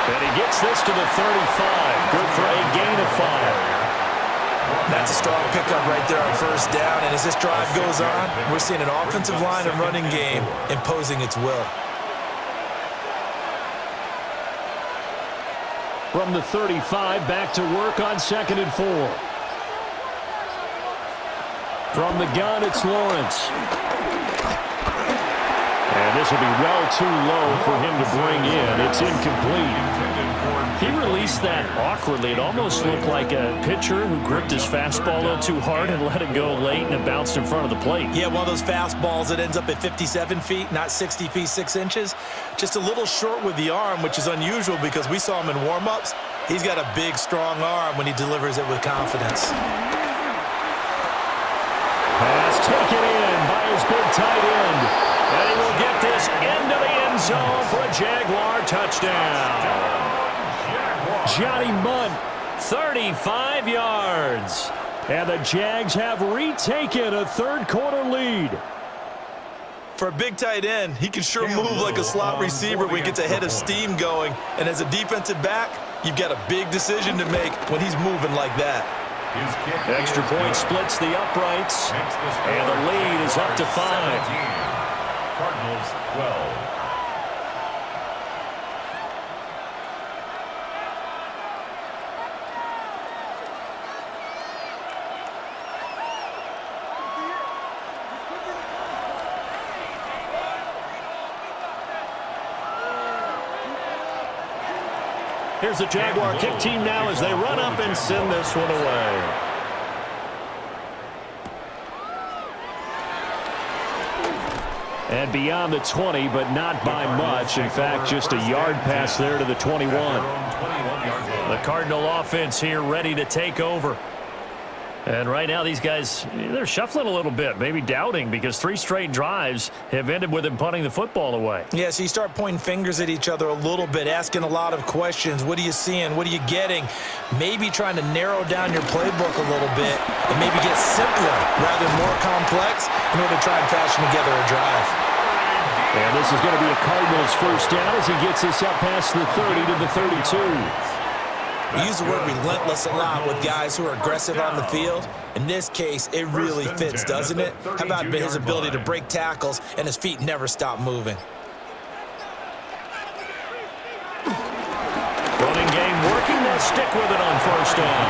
And he gets this to the 35. Good for a gain of 5. That's a strong pickup right there on first down. And as this drive goes on, we're seeing an offensive line and running game imposing its will. From the 35, back to work on 2nd and 4. From the gun, it's Lawrence. And this will be well too low for him to bring in. It's incomplete. He released that awkwardly. It almost looked like a pitcher who gripped his fastball a little too hard and let it go late, and it bounced in front of the plate. Yeah, one of those fastballs that ends up at 57 feet, not 60 feet, 6 inches. Just a little short with the arm, which is unusual because we saw him in warm-ups. He's got a big, strong arm when he delivers it with confidence. Pass taken in by his big tight end. And he will get this into the end zone for a Jaguar touchdown. Johnny Munt. 35 yards. And the Jags have retaken a third-quarter lead. For a big tight end, he can sure move like a slot receiver when he gets a head of steam going. And as a defensive back, you've got a big decision to make when he's moving like that. Extra point splits the uprights, and the lead is up to 5. Cardinals 12. Here's the Jaguar kick team now as they run up and send this one away. And beyond the 20, but not by much. In fact, just a yard pass there to the 21. The Cardinal offense here ready to take over. And right now these guys, they're shuffling a little bit, maybe doubting, because 3 straight drives have ended with them punting the football away. Yeah, so you start pointing fingers at each other a little bit, asking a lot of questions. What are you seeing? What are you getting? Maybe trying to narrow down your playbook a little bit and maybe get simpler rather than more complex in order to try and fashion together a drive. And this is going to be a Cardinals first down as he gets this up past the 30 to the 32. We use the word relentless a lot with guys who are aggressive on the field. In this case, it really fits, doesn't it? How about his ability to break tackles and his feet never stop moving? Running game working. They'll stick with it on first down.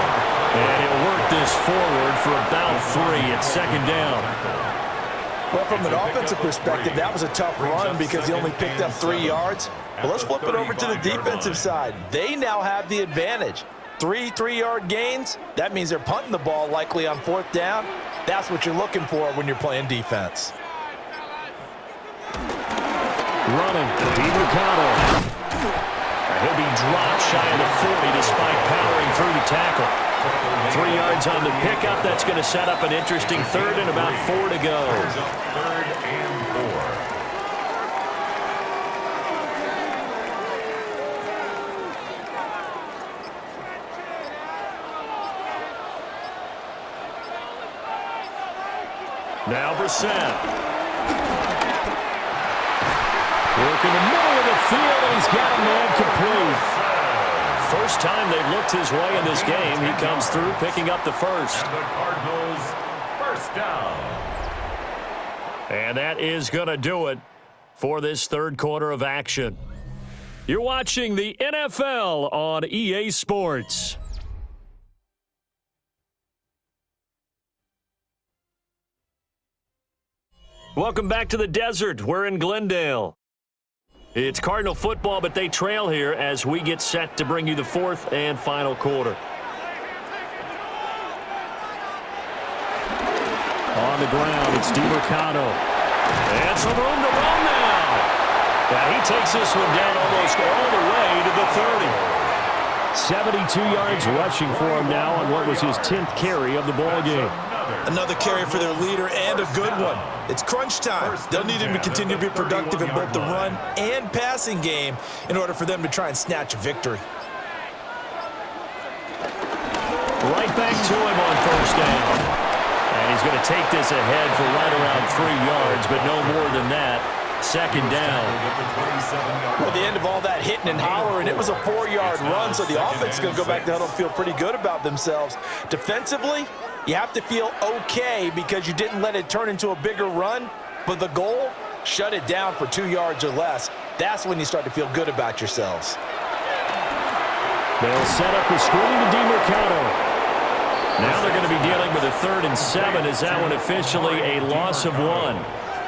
And he'll work this forward for about 3 at second down. Well, from an offensive perspective, that was a tough run because he only picked up 3 yards. But let's flip it over to the defensive side. They now have the advantage. 3 3-yard gains, that means they're punting the ball likely on 4th down. That's what you're looking for when you're playing defense. Running, DeMarcado. He'll be dropped shy of the 40 despite powering through the tackle. 3 yards on the pickup. That's going to set up an interesting third and about 4 to go. 3rd and 4. Now Brissett. Work in the middle of the field, and he's got a man complete. First time they've looked his way in this game. He comes through picking up the first. And the Cardinals first down. And that is going to do it for this third quarter of action. You're watching the NFL on EA Sports. Welcome back to the desert. We're in Glendale. It's Cardinal football, but they trail here as we get set to bring you the 4th and final quarter. On the ground, it's DeMarcado. And some room to run now. Now he takes this one down almost all the way to the 30. 72 yards rushing for him now on what was his 10th carry of the ball game. Another carry for their leader and a good one. It's crunch time. They'll need him to continue to be productive in both the run and passing game in order for them to try and snatch a victory. Right back to him on first down. And he's going to take this ahead for right around 3 yards, but no more than that. Second down. At the end of all that hitting and hollering, it was a 4-yard run, so the offense is going to go back to huddle and feel pretty good about themselves. Defensively, you have to feel okay because you didn't let it turn into a bigger run, but the goal, shut it down for 2 yards or less. That's when you start to feel good about yourselves. They'll set up the screen to DeMarcado. Now they're going to be dealing with a 3rd and 7. Is that one officially a loss of 1?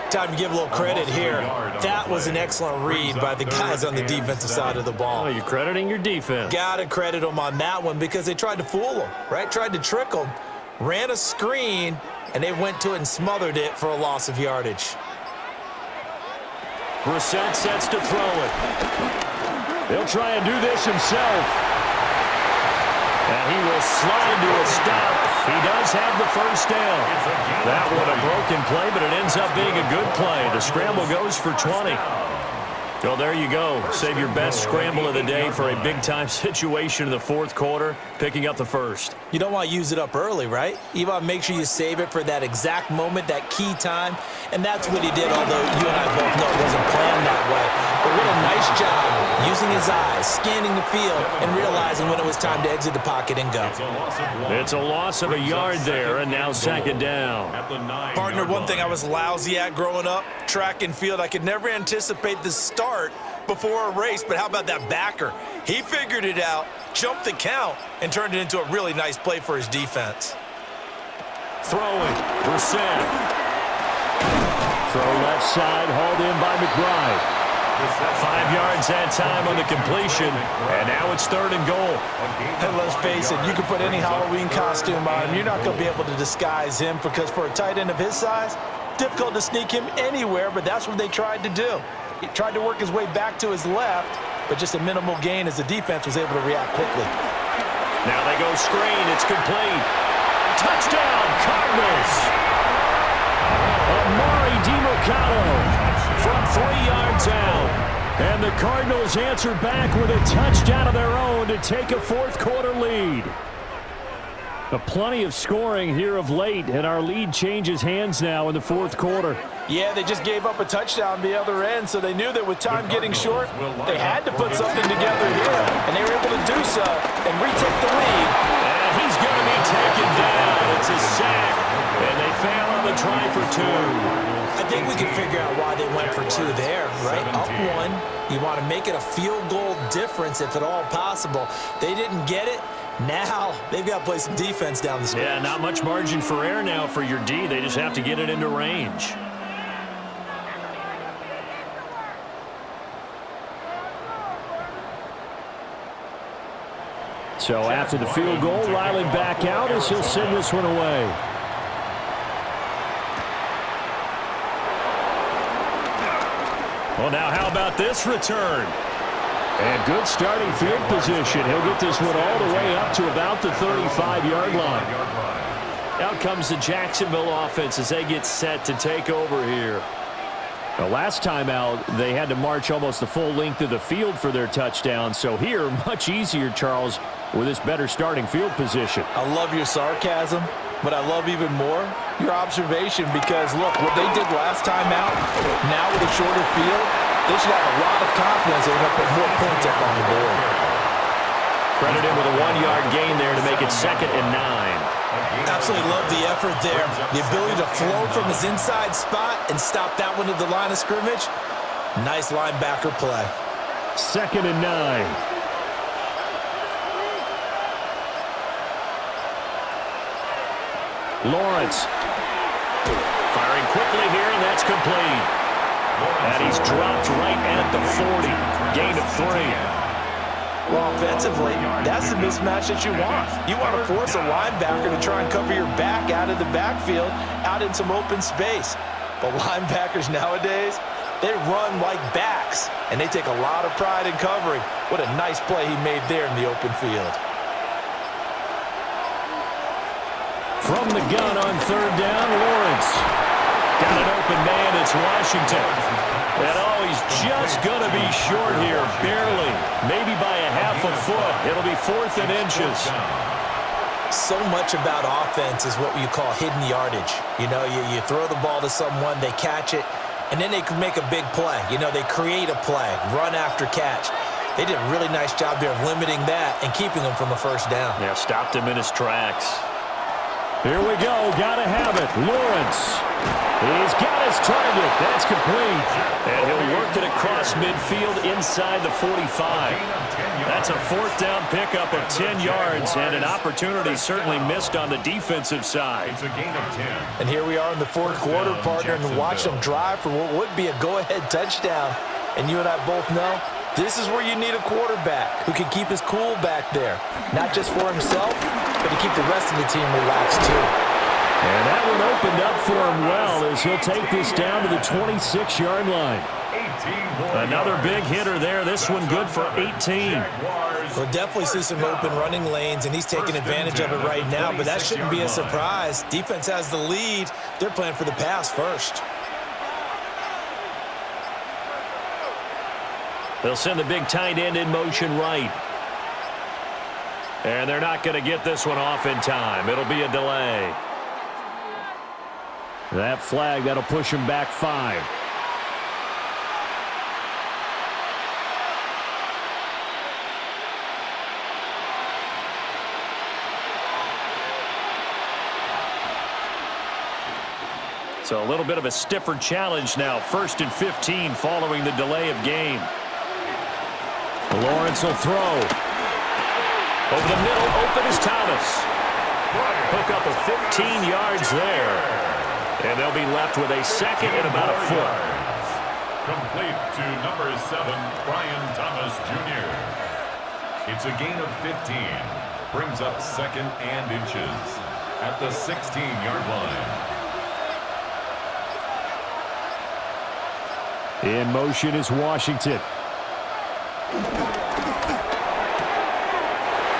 Time to give a little credit here. That was an excellent read by the guys on the defensive side of the ball. Oh, you're crediting your defense. Got to credit them on that one because they tried to fool them, right? Tried to trick them, ran a screen, and they went to it and smothered it for a loss of yardage. Brissett sets to throw it. He'll try and do this himself. And he will slide to a stop He does have the first down. That one a broken play, but it ends up being a good play. The scramble goes for 20. Well, there you go. Save your best scramble of the day for a big-time situation in the fourth quarter, picking up the first. You don't want to use it up early, right? You want to make sure you save it for that exact moment, that key time, and that's what he did, although you and I both know it wasn't planned that way. But what a nice job using his eyes, scanning the field, and realizing when it was time to exit the pocket and go. It's a loss of a yard there, and now second down. Partner, one thing I was lousy at growing up, track and field, I could never anticipate the start before a race, but how about that backer? He figured it out, jumped the count, and turned it into a really nice play for his defense. Throwing, Brissett. Throw left side, hauled in by McBride. 5 yards that time on the completion, and now it's third and goal. And let's face it, you can put any Halloween costume on him. You're not going to be able to disguise him because for a tight end of his size, difficult to sneak him anywhere, but that's what they tried to do. He tried to work his way back to his left, but just a minimal gain as the defense was able to react quickly. Now they go screen. It's complete. Touchdown, Cardinals. Amari DiMercato from 3 yards out. And the Cardinals answer back with a touchdown of their own to take a fourth quarter lead. Plenty of scoring here of late, and our lead changes hands now in the fourth quarter. Yeah, they just gave up a touchdown the other end, so they knew that with time getting short, they had to put something together here, and they were able to do so and retake the lead. And he's going to be taken down. It's a sack, and they fail on the try for 2. I think we can figure out why they went for 2 there, right? Up 1, you want to make it a field goal difference if at all possible. They didn't get it. Now they've got to play some defense down the stretch. Yeah, not much margin for error now for your D. They just have to get it into range. So after the field goal, Riley back out as he'll send this one away. Well, now how about this return? And good starting field position. He'll get this one all the way up to about the 35-yard line. Out comes the Jacksonville offense as they get set to take over here. The last time out, they had to march almost the full length of the field for their touchdown. So here, much easier, Charles, with this better starting field position. I love your sarcasm, but I love even more your observation because, look, what they did last time out, now with a shorter field, they should have a lot of confidence they're going to put more points up on the board. Credit him with a 1-yard gain there to make it 2nd and 9. Absolutely love the effort there. The ability to flow from his inside spot and stop that one at the line of scrimmage. Nice linebacker play. 2nd and 9. Lawrence firing quickly here, and that's complete. And he's dropped right at the 40. Gain of 3. Well, offensively, that's the mismatch that you want. You want to force a linebacker to try and cover your back out of the backfield, out in some open space. But linebackers nowadays, they run like backs, and they take a lot of pride in covering. What a nice play he made there in the open field. From the gun on 3rd down, Lawrence. Got an open man, it's Washington. And he's just going to be short here, barely. Maybe by a half a foot. It'll be 4th and inches. So much about offense is what you call hidden yardage. You know, you throw the ball to someone, they catch it, and then they can make a big play. You know, they create a play, run after catch. They did a really nice job there of limiting that and keeping him from a first down. Yeah, stopped him in his tracks. Here we go. Got to have it. Lawrence. He's got his target. That's complete. And he'll work it across midfield inside the 45. That's a 4th down pickup of 10 yards and an opportunity certainly missed on the defensive side. It's a gain of 10. And here we are in the fourth quarter, partner, and watch them drive for what would be a go-ahead touchdown. And you and I both know this is where you need a quarterback who can keep his cool back there, not just for himself, but to keep the rest of the team relaxed too. And that one opened up for him well as he'll take this down to the 26-yard line. Another big hitter there. This one good for 18. We'll definitely see some open running lanes, and he's taking advantage of it right now, but that shouldn't be a surprise. Defense has the lead. They're playing for the pass first. They'll send the big tight end in motion right. And they're not going to get this one off in time. It'll be a delay. That flag, that'll push him back 5. So a little bit of a stiffer challenge now. 1st and 15 following the delay of game. Lawrence will throw. Over the middle, open is Thomas. Hook up of 15 yards there. And they'll be left with a second and about a foot. Complete to number 7, Brian Thomas Jr. It's a gain of 15. Brings up 2nd and inches at the 16-yard line. In motion is Washington.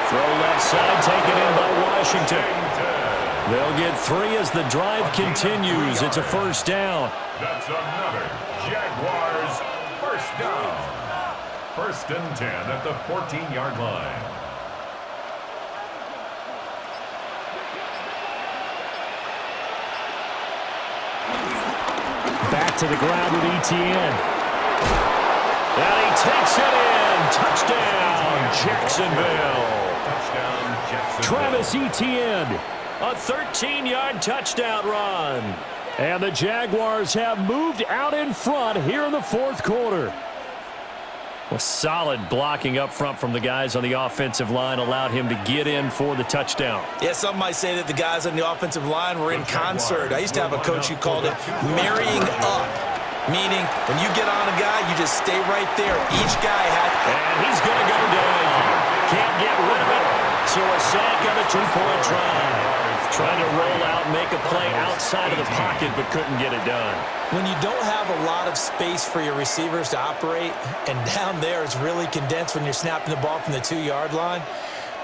Throw left side, taken in by Washington. They'll get 3 as the drive continues. It's a first down. That's another Jaguars first down. 1st and 10 at the 14-yard line. Back to the ground with Etienne. And he takes it in. Touchdown, Jacksonville. Touchdown, Jacksonville. Travis Etienne. A 13-yard touchdown run. And the Jaguars have moved out in front here in the 4th quarter. Well, solid blocking up front from the guys on the offensive line allowed him to get in for the touchdown. Yeah, some might say that the guys on the offensive line were in concert. I used to have a coach who called it marrying up, meaning when you get on a guy, you just stay right there. Each guy had... And he's going to go down. Can't get rid of it. So a sack on a 2-point try. Trying to roll out, make a play outside of the pocket, but couldn't get it done. When you don't have a lot of space for your receivers to operate, and down there it's really condensed when you're snapping the ball from the 2-yard line,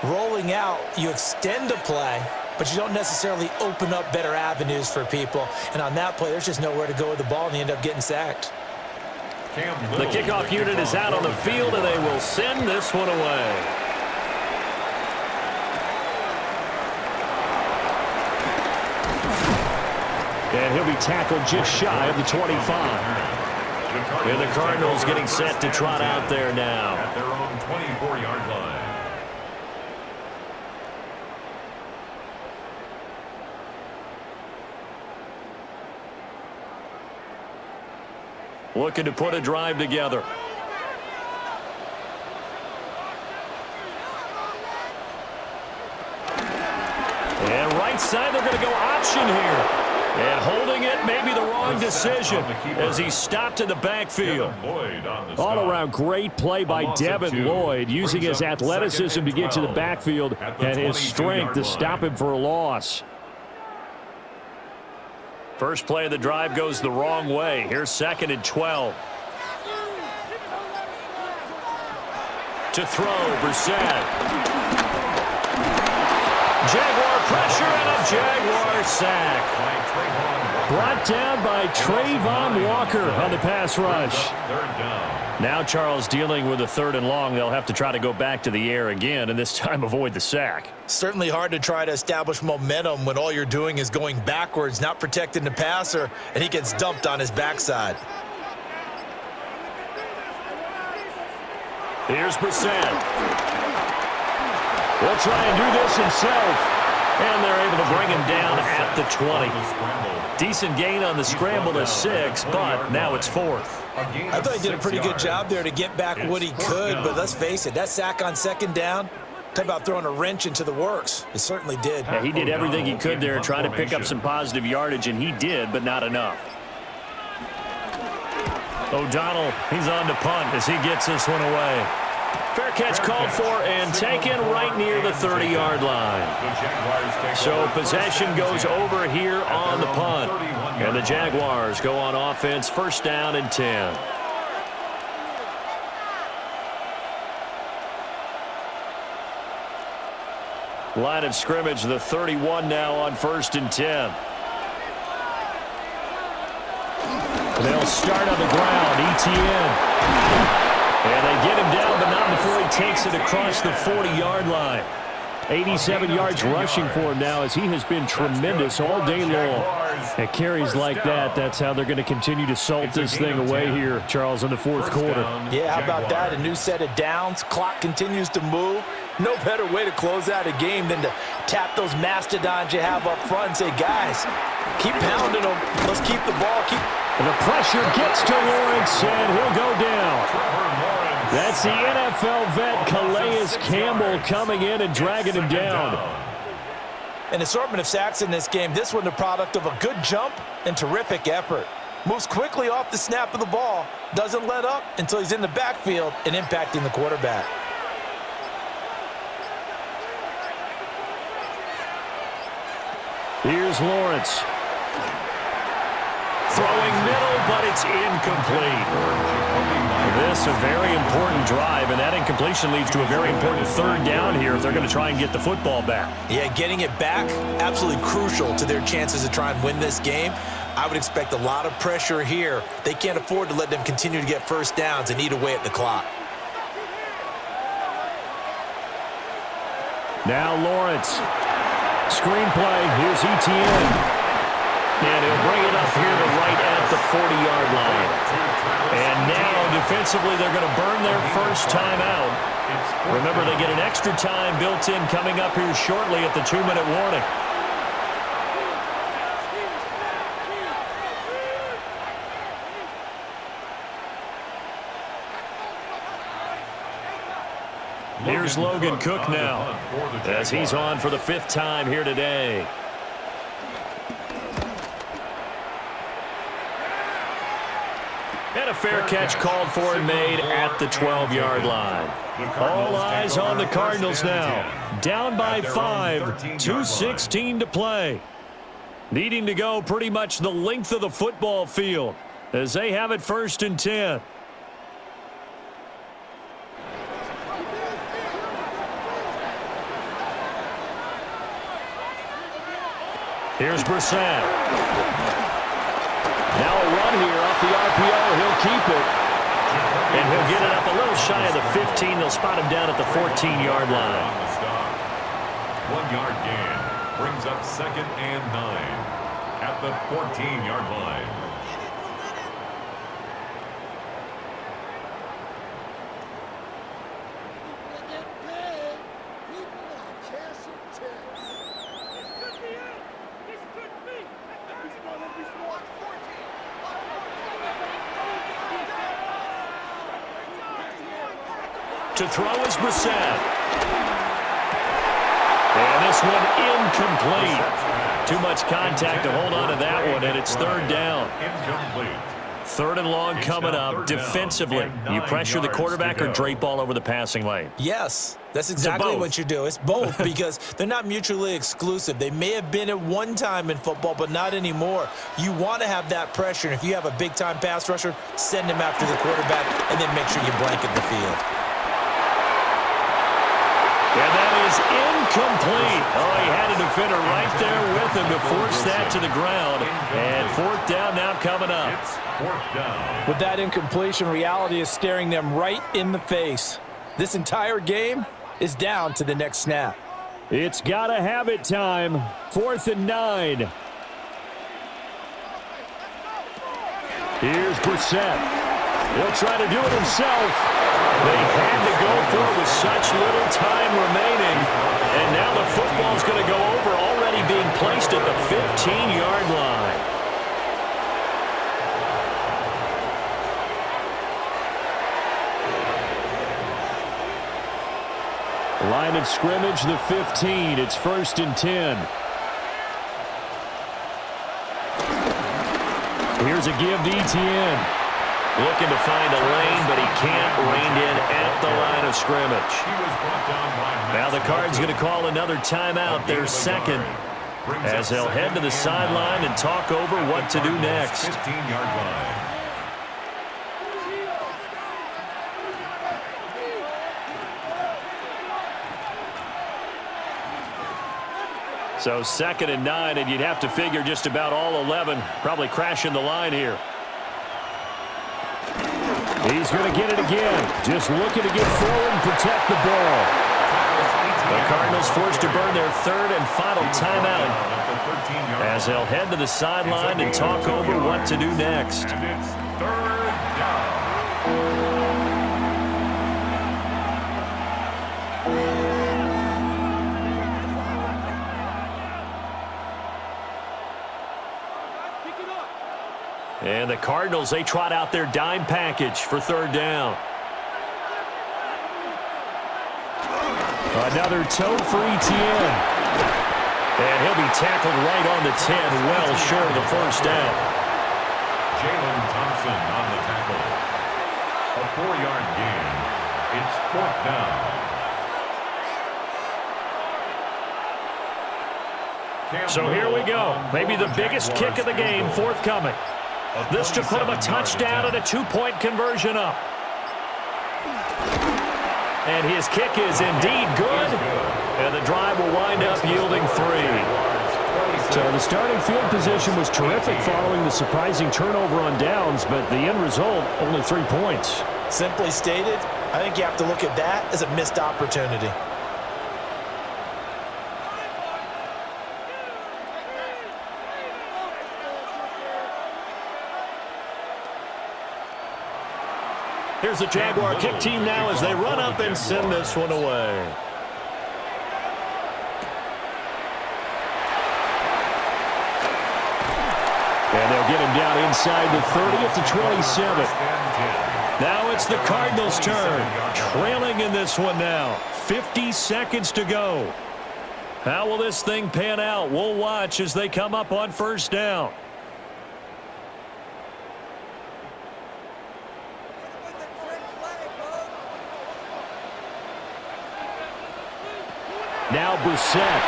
rolling out, you extend a play, but you don't necessarily open up better avenues for people. And on that play, there's just nowhere to go with the ball, and you end up getting sacked. The kickoff unit is out on the field, and they will send this one away. And he'll be tackled just shy of the 25. And the Cardinals getting set to trot out there now. At their own 24-yard line. Looking to put a drive together. And right side, they're going to go option here. And holding it, maybe the wrong decision as he stopped in the backfield. All around great play by Devin Lloyd, using his athleticism to get to the backfield and his strength to stop him for a loss. First play of the drive goes the wrong way. Here's 2nd and 12. To throw, Brissett. Jaguar pressure and a Jaguar sack. Brought down by Trayvon Walker on the pass rush. Now Charles dealing with a 3rd and long. They'll have to try to go back to the air again, and this time avoid the sack. Certainly hard to try to establish momentum when all you're doing is going backwards, not protecting the passer, and he gets dumped on his backside. Here's Brissett. He'll try and do this himself. And they're able to bring him down at the 20. Decent gain on the scramble to 6, but now it's 4th. I thought he did a pretty good job there to get back what he could, but let's face it, that sack on 2nd down, talk about throwing a wrench into the works. It certainly did. Yeah, he did everything he could there, trying to pick up some positive yardage, and he did, but not enough. O'Donnell, he's on to punt as he gets this one away. Fair catch called for and taken right near the 30-yard line. So possession goes over here on the punt. And the Jaguars go on offense, 1st down and 10. Line of scrimmage, the 31 now on 1st and 10. They'll start on the ground. ETN. And they get him down, but not before he takes it across the 40-yard line. 87 yards rushing for him now as he has been tremendous all day long. At carries like that, that's how they're going to continue to salt this thing away here, Charles, in the fourth quarter. Yeah, how about that? A new set of downs. Clock continues to move. No better way to close out a game than to tap those mastodons you have up front and say, guys, keep pounding them. Let's keep the ball. And the pressure gets to Lawrence, and he'll go down. That's the NFL vet Calais Campbell coming in and dragging him down. An assortment of sacks in this game. This one the product of a good jump and terrific effort. Moves quickly off the snap of the ball. Doesn't let up until he's in the backfield and impacting the quarterback. Here's Lawrence. Throwing middle, but it's incomplete. This a very important drive, and that incompletion leads to a very important 3rd down here if they're going to try and get the football back. Yeah, getting it back, absolutely crucial to their chances to try and win this game. I would expect a lot of pressure here. They can't afford to let them continue to get first downs and eat away at the clock. Now Lawrence. Screenplay. Here's ETN. And he'll bring it up here to right at the 40-yard line. And now, defensively, they're going to burn their first time out. Remember, they get an extra time built in coming up here shortly at the 2-minute warning. Here's Logan Cook now, as he's on for the 5th time here today. And a fair catch called for and made at the 12-yard line. All eyes on the Cardinals now. Down by 5, 2:16 to play. Needing to go pretty much the length of the football field as they have it 1st and 10. Here's Brissett. Now a run here off the RPO. He'll keep it. And he'll get it up a little shy of the 15. They'll spot him down at the 14-yard line. 1-yard gain brings up 2nd and 9 at the 14-yard line. To throw is Brissett. And this one incomplete. Too much contact to hold on to that one, and it's 3rd down. Incomplete. 3rd and long coming up. Defensively, you pressure the quarterback or drape all over the passing lane? Yes, that's exactly what you do. It's both because they're not mutually exclusive. They may have been at one time in football, but not anymore. You want to have that pressure, and if you have a big-time pass rusher, send him after the quarterback, and then make sure you blanket the field. And that is incomplete. Oh, he had a defender right there with him to force that to the ground. And 4th down now coming up. It's 4th down. With that incompletion, reality is staring them right in the face. This entire game is down to the next snap. It's got to have it time. 4th and 9. Here's Brissett. He'll try to do it himself. They had to go for it with such little time remaining. And now the football's going to go over, already being placed at the 15-yard line. Line of scrimmage, the 15. It's 1st and 10. Here's a give to ETN. Looking to find a lane, but he can't. Reined in at the line of scrimmage. Now the Cards going to call another timeout, their 2nd, as they'll head to the sideline and talk over what to do next. 15-yard line. So 2nd and 9, and you'd have to figure just about all 11 probably crashing the line here. He's going to get it again. Just looking to get forward and protect the ball. The Cardinals forced to burn their 3rd and final timeout as they'll head to the sideline and talk over what to do next. And it's 3rd down. And the Cardinals, they trot out their dime package for 3rd down. Another tote for Etienne. And he'll be tackled right on the 10, well short of the 1st down. Jalen Thompson on the tackle. A 4-yard gain. It's 4th down. So here we go. Maybe the biggest kick of the game forthcoming. This to put him a touchdown and a 2-point conversion up. And his kick is indeed good. And the drive will wind up yielding 3. So the starting field position was terrific following the surprising turnover on downs, but the end result, only 3 points. Simply stated, I think you have to look at that as a missed opportunity. Here's the Jaguar kick team now as they run up and send this one away. And they'll get him down inside the 30 at the 27. Now it's the Cardinals' turn. Trailing in this one now. 50 seconds to go. How will this thing pan out? We'll watch as they come up on 1st down. Now Brissett.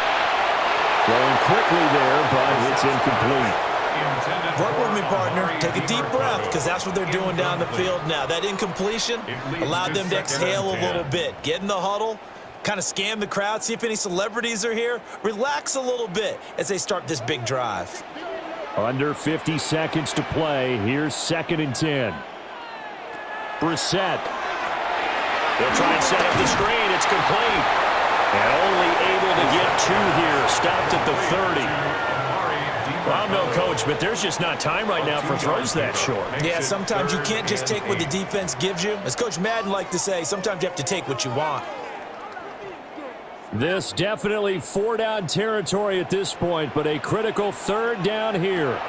Throwing quickly there, but it's incomplete. Work with me, partner. Take a deep breath, because that's what they're doing down the field now. That incompletion allowed them to exhale a little bit. Get in the huddle, kind of scan the crowd, see if any celebrities are here. Relax a little bit as they start this big drive. Under 50 seconds to play. Here's 2nd and 10. Brissett. They'll try and set up the screen. It's complete. And only able to get 2 here. Stopped at the 30. Well, I'm no coach, but there's just not time right now for throws that short. Yeah, sometimes you can't just take what the defense gives you. As Coach Madden liked to say, sometimes you have to take what you want. This definitely 4-down territory at this point, but a critical 3rd down here.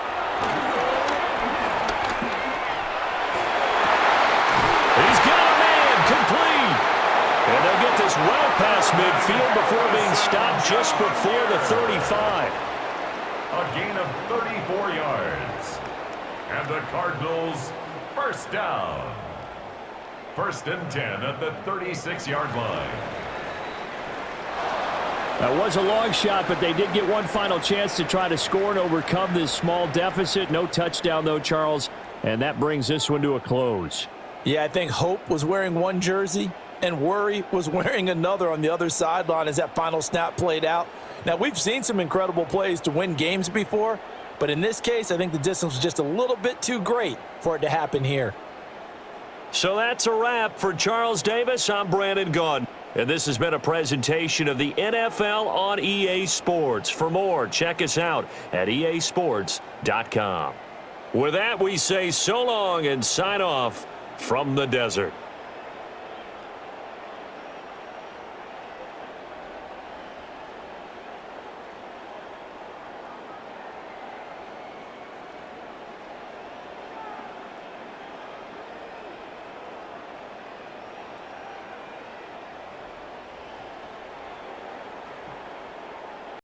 He's got a man complete. And they'll get this well past midfield before being stopped just before the 35. A gain of 34 yards. And the Cardinals, 1st down. 1st and 10 at the 36-yard line. That was a long shot, but they did get one final chance to try to score and overcome this small deficit. No touchdown, though, Charles, and that brings this one to a close. Yeah, I think Hope was wearing one jersey and Worry was wearing another on the other sideline as that final snap played out. Now, we've seen some incredible plays to win games before, but in this case, I think the distance was just a little bit too great for it to happen here. So that's a wrap for Charles Davis. I'm Brandon Gunn. And this has been a presentation of the NFL on EA Sports. For more, check us out at easports.com. With that, we say so long and sign off from the desert.